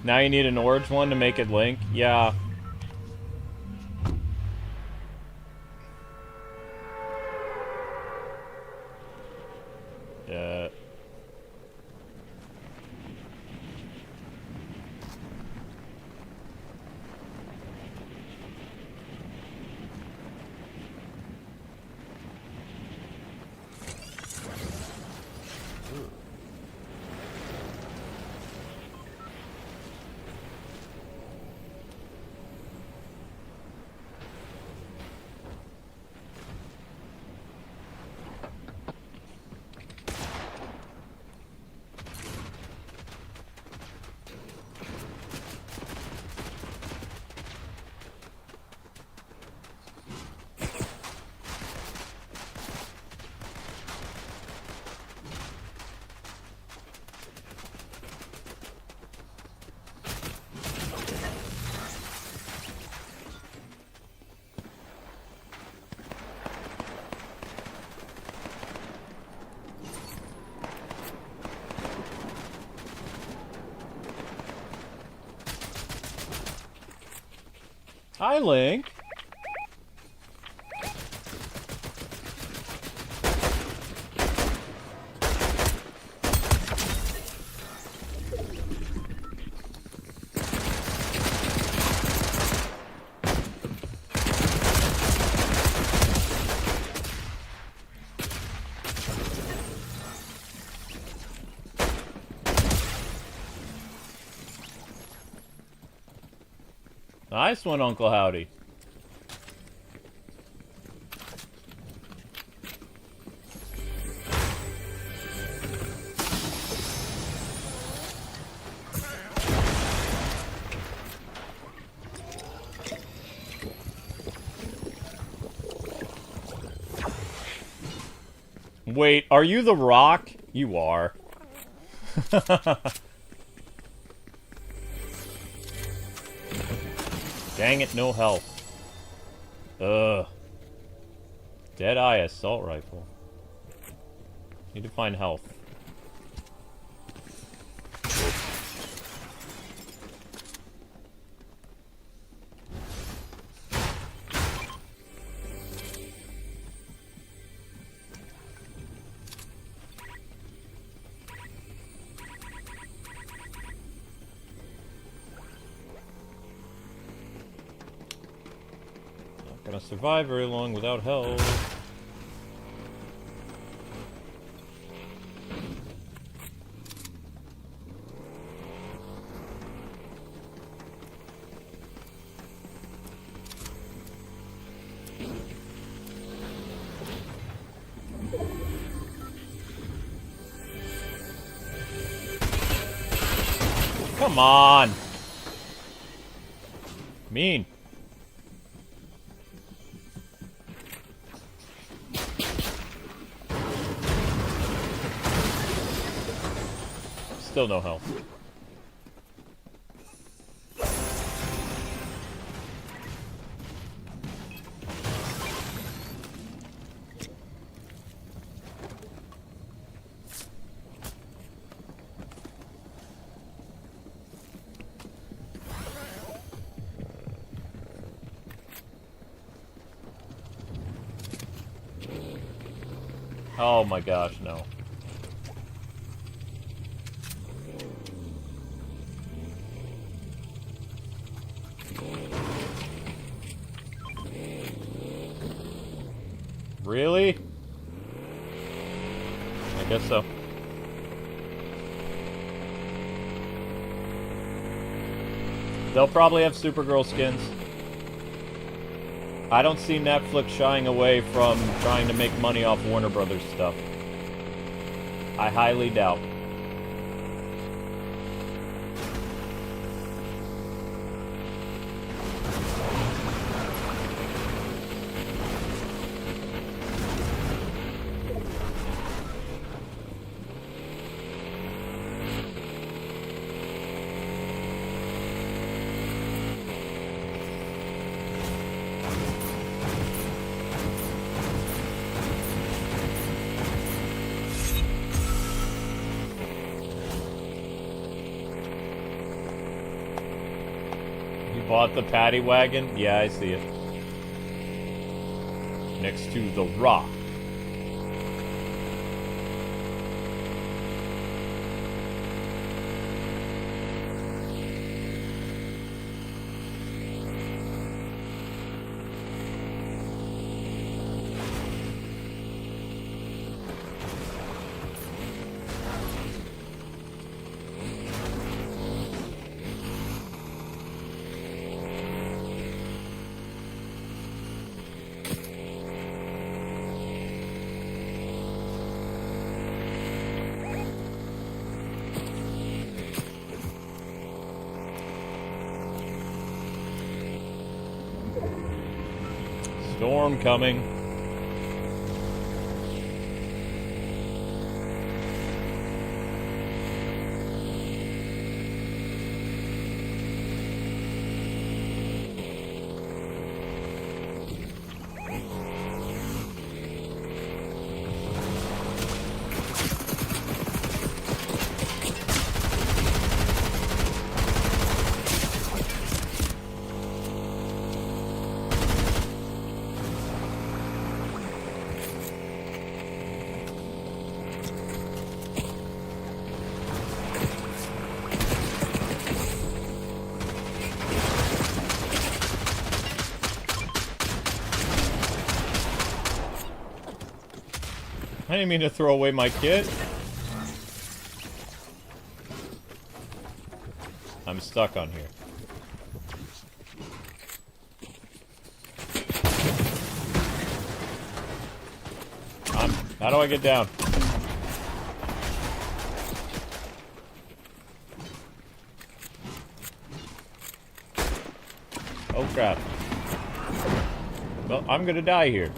Now you need an orange one to make it Link? Yeah. Yeah. Hi, Link. Nice one, Uncle Howdy. Wait, are you the Rock? You are. Dang it, no health. Ugh. Deadeye assault rifle. Need to find health. Gonna survive very long without health. Come on! Mean. Still no health. Oh my gosh, no. Really? I guess so. They'll probably have Supergirl skins. I don't see Netflix shying away from trying to make money off Warner Brothers stuff. I highly doubt. Bought the paddy wagon? Yeah, I see it. Next to the Rock. Storm coming. I didn't mean to throw away my kit. I'm stuck on here. How do I get down? Oh crap. Well, I'm gonna die here.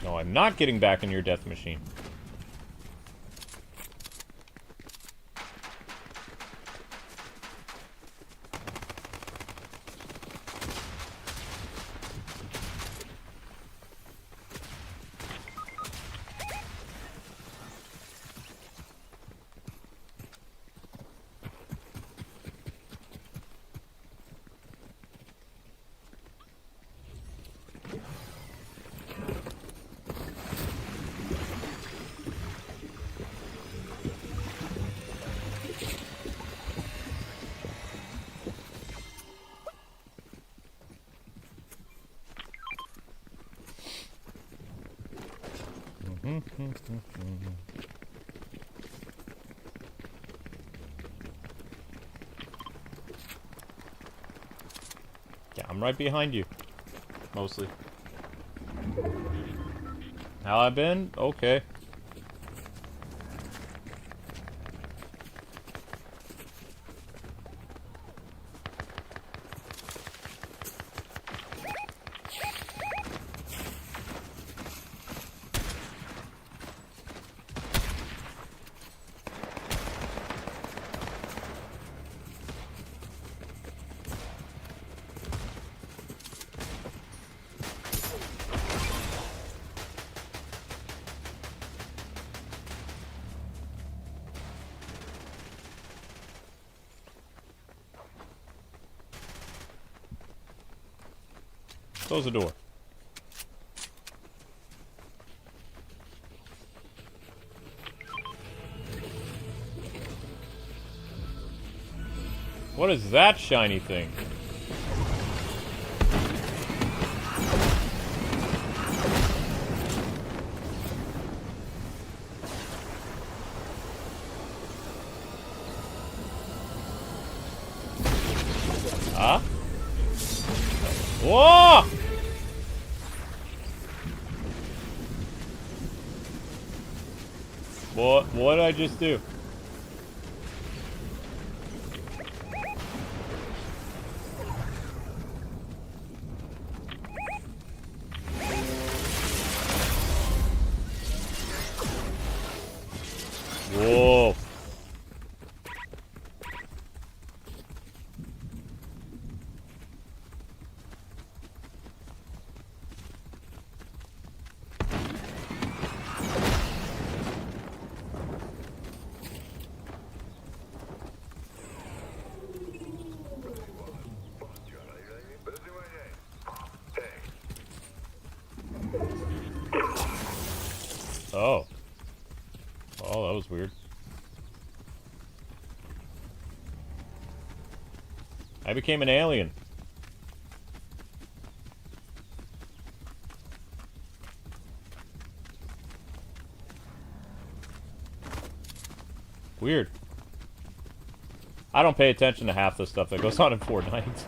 No, I'm not getting back in your death machine. Yeah, I'm right behind you. Mostly. How I been? Okay. Close the door. What is that shiny thing? Huh? Whoa! What did I just do? Whoa. Oh. Oh, that was weird. I became an alien. Weird. I don't pay attention to half the stuff that goes on in Fortnite.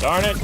Darn it!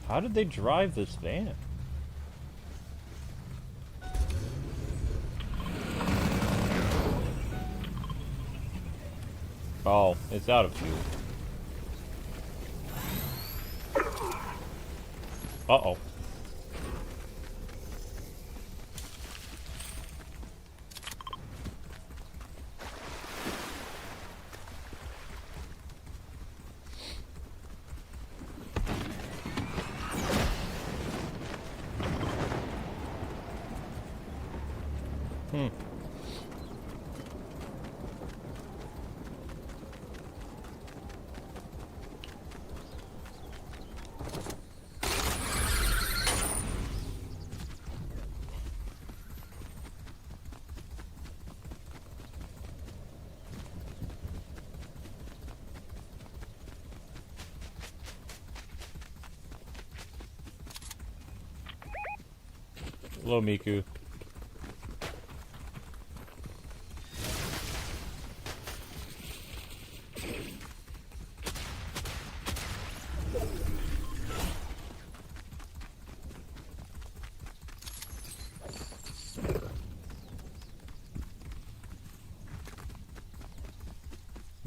How did they drive this van? Oh, it's out of fuel. Uh-oh. Hello, Miku.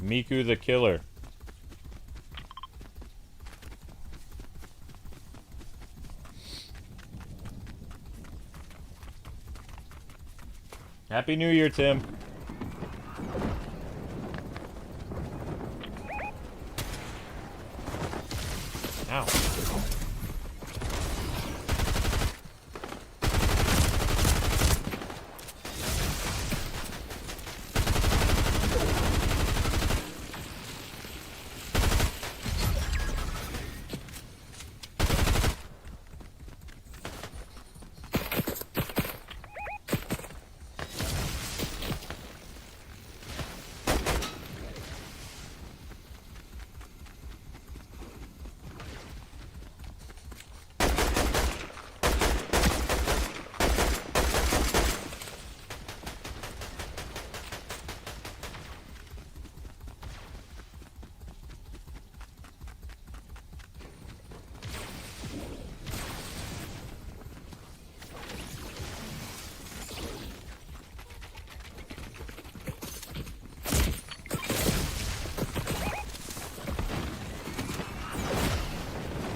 Miku the killer. Happy New Year, Tim. Ow.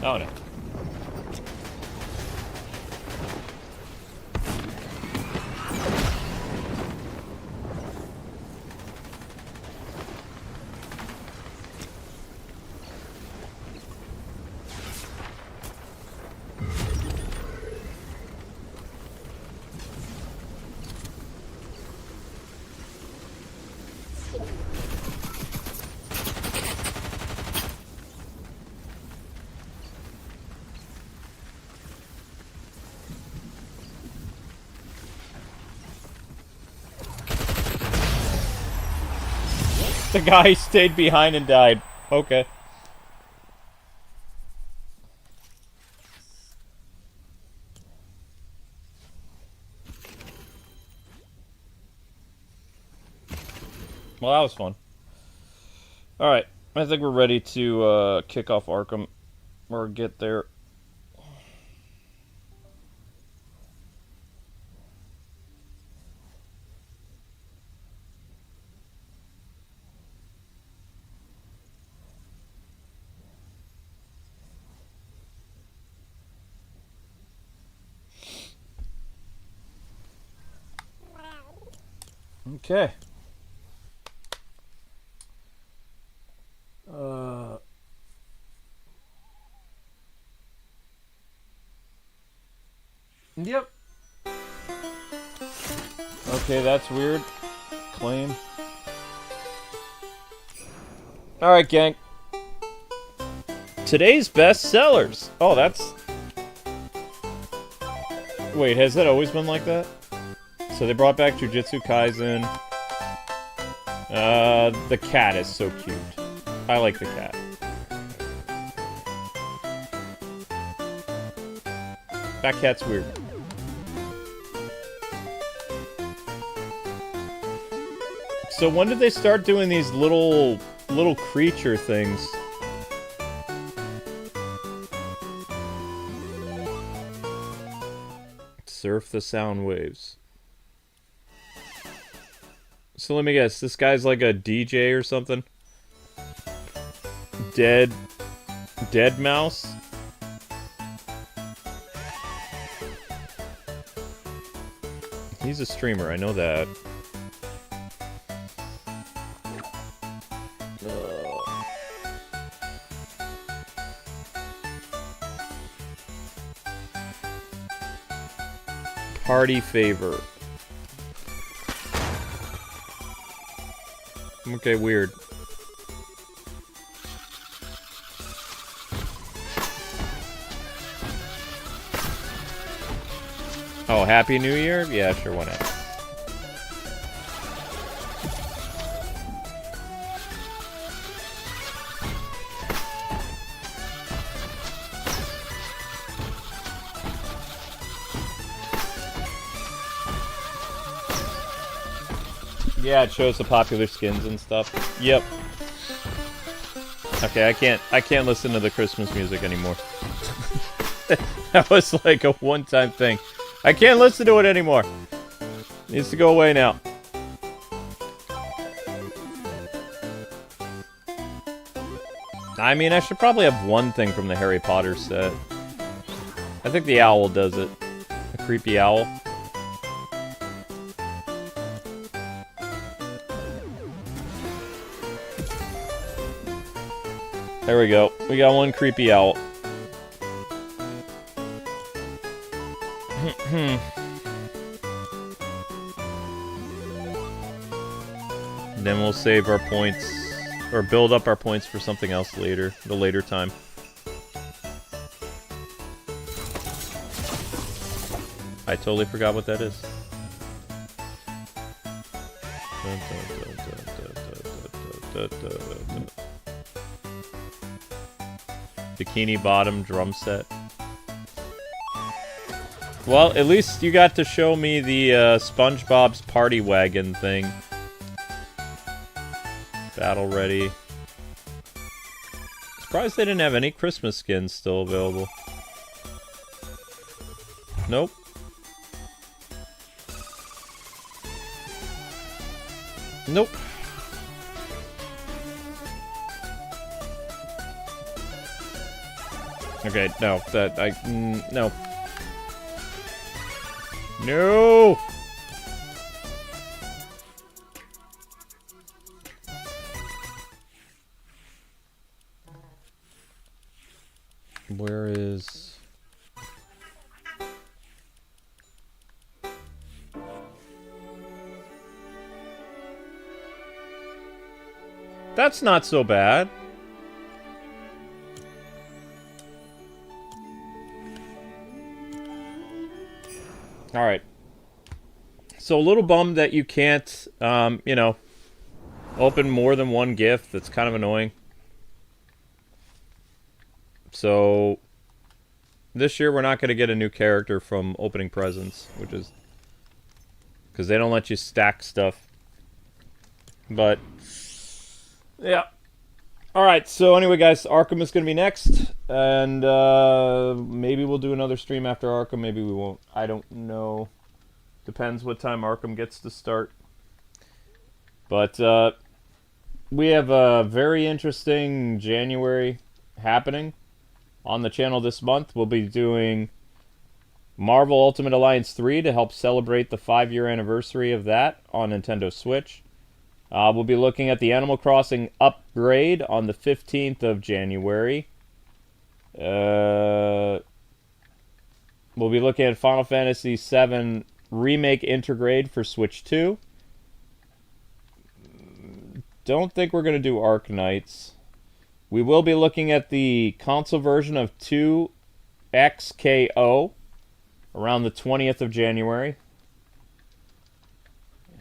Oh no. The guy stayed behind and died. Okay. Well, that was fun. Alright, I think we're ready to kick off Arkham. Or get there. Okay. Yep. Okay, that's weird. Claim. Alright, gang. Today's best sellers. Oh, that's... Wait, has that always been like that? So they brought back Jujutsu Kaisen. The cat is so cute. I like the cat. That cat's weird. So when did they start doing these little creature things? Surf the sound waves. So let me guess, this guy's like a DJ or something? Dead mouse? He's a streamer, I know that. Party favor. Okay, weird. Oh, Happy New Year? Yeah, sure, why not? Yeah, it shows the popular skins and stuff. Yep. Okay, I can't listen to the Christmas music anymore. That was like a one-time thing. I can't listen to it anymore. It needs to go away now. I mean, I should probably have one thing from the Harry Potter set. I think the owl does it. A creepy owl. There we go. We got one creepy owl. Then we'll save our points, or build up our points for something else later, the later time. I totally forgot what that is. Bikini Bottom drum set. Well, at least you got to show me the SpongeBob's Party Wagon thing. Battle ready. Surprised they didn't have any Christmas skins still available. Nope. Nope. Okay, no, no. No! Where is... That's not so bad. Alright. So a little bummed that you can't, you know, open more than one gift. That's kind of annoying. So, this year we're not going to get a new character from opening presents, which is... because they don't let you stack stuff. But, yeah. Alright, so anyway guys, Arkham is going to be next. And, maybe we'll do another stream after Arkham, maybe we won't. I don't know. Depends what time Arkham gets to start. But, we have a very interesting January happening on the channel this month. We'll be doing Marvel Ultimate Alliance 3 to help celebrate the 5-year anniversary of that on Nintendo Switch. We'll be looking at the Animal Crossing upgrade on the 15th of January. We'll be looking at Final Fantasy VII Remake Intergrade for Switch 2. Don't think we're going to do Arc Knights. We will be looking at the console version of 2XKO around the 20th of January.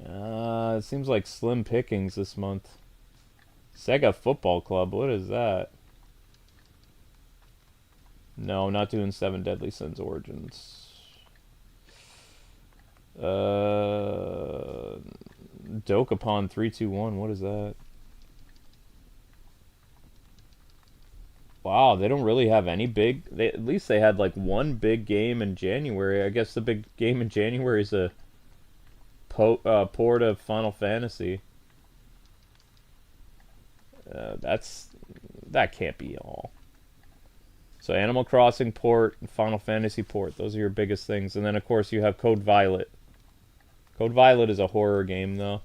It seems like slim pickings this month. Sega Football Club, what is that? No, not doing 7 Deadly Sins Origins. Dokapon 321, what is that? Wow, Wow, they don't really have any big... at least they had like one big game in January. I guess the big game in January is a port of Final Fantasy. That can't be all. So Animal Crossing port, Final Fantasy port. Those are your biggest things. And then, of course, you have Code Violet. Code Violet is a horror game, though.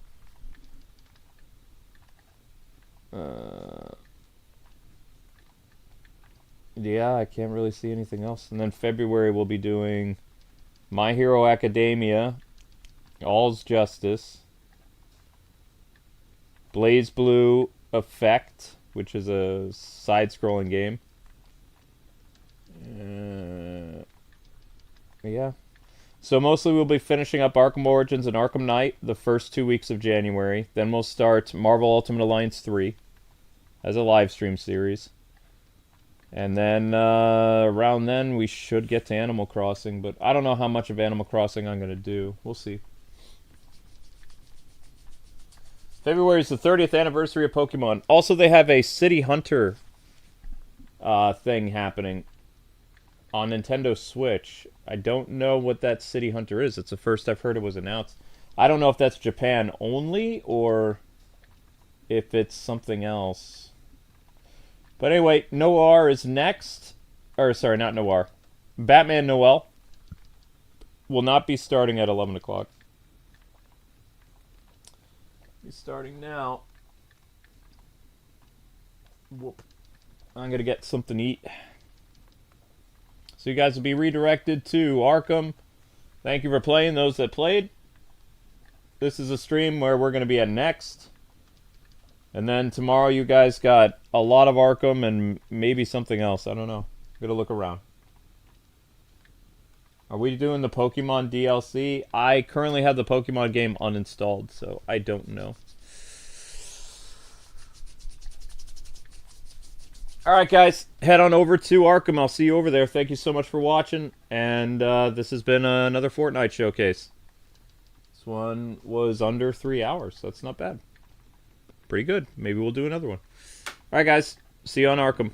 Yeah, I can't really see anything else. And then February we'll be doing My Hero Academia, All's Justice, Blaze Blue Effect, which is a side-scrolling game. Yeah. So mostly we'll be finishing up Arkham Origins and Arkham Knight the first 2 weeks of January. Then we'll start Marvel Ultimate Alliance 3 as a live stream series. And then around then we should get to Animal Crossing, but I don't know how much of Animal Crossing I'm going to do. We'll see. February is the 30th anniversary of Pokemon. Also, they have a City Hunter thing happening on Nintendo Switch. I don't know what that City Hunter is. It's the first I've heard it was announced. I don't know if that's Japan only or if it's something else. But anyway, Noir is next. Or, sorry, not Noir. Batman Noel will not be starting at 11 o'clock. He's starting now. Whoop. I'm going to get something to eat. So you guys will be redirected to Arkham. Thank you for playing, those that played. This is a stream where we're going to be at next. And then tomorrow you guys got a lot of Arkham and maybe something else. I don't know. I'm going to look around. Are we doing the Pokemon DLC? I currently have the Pokemon game uninstalled, so I don't know. Alright guys, head on over to Arkham. I'll see you over there. Thank you so much for watching. And this has been another Fortnite showcase. This one was under 3 hours. That's not bad. Pretty good. Maybe we'll do another one. Alright guys, see you on Arkham.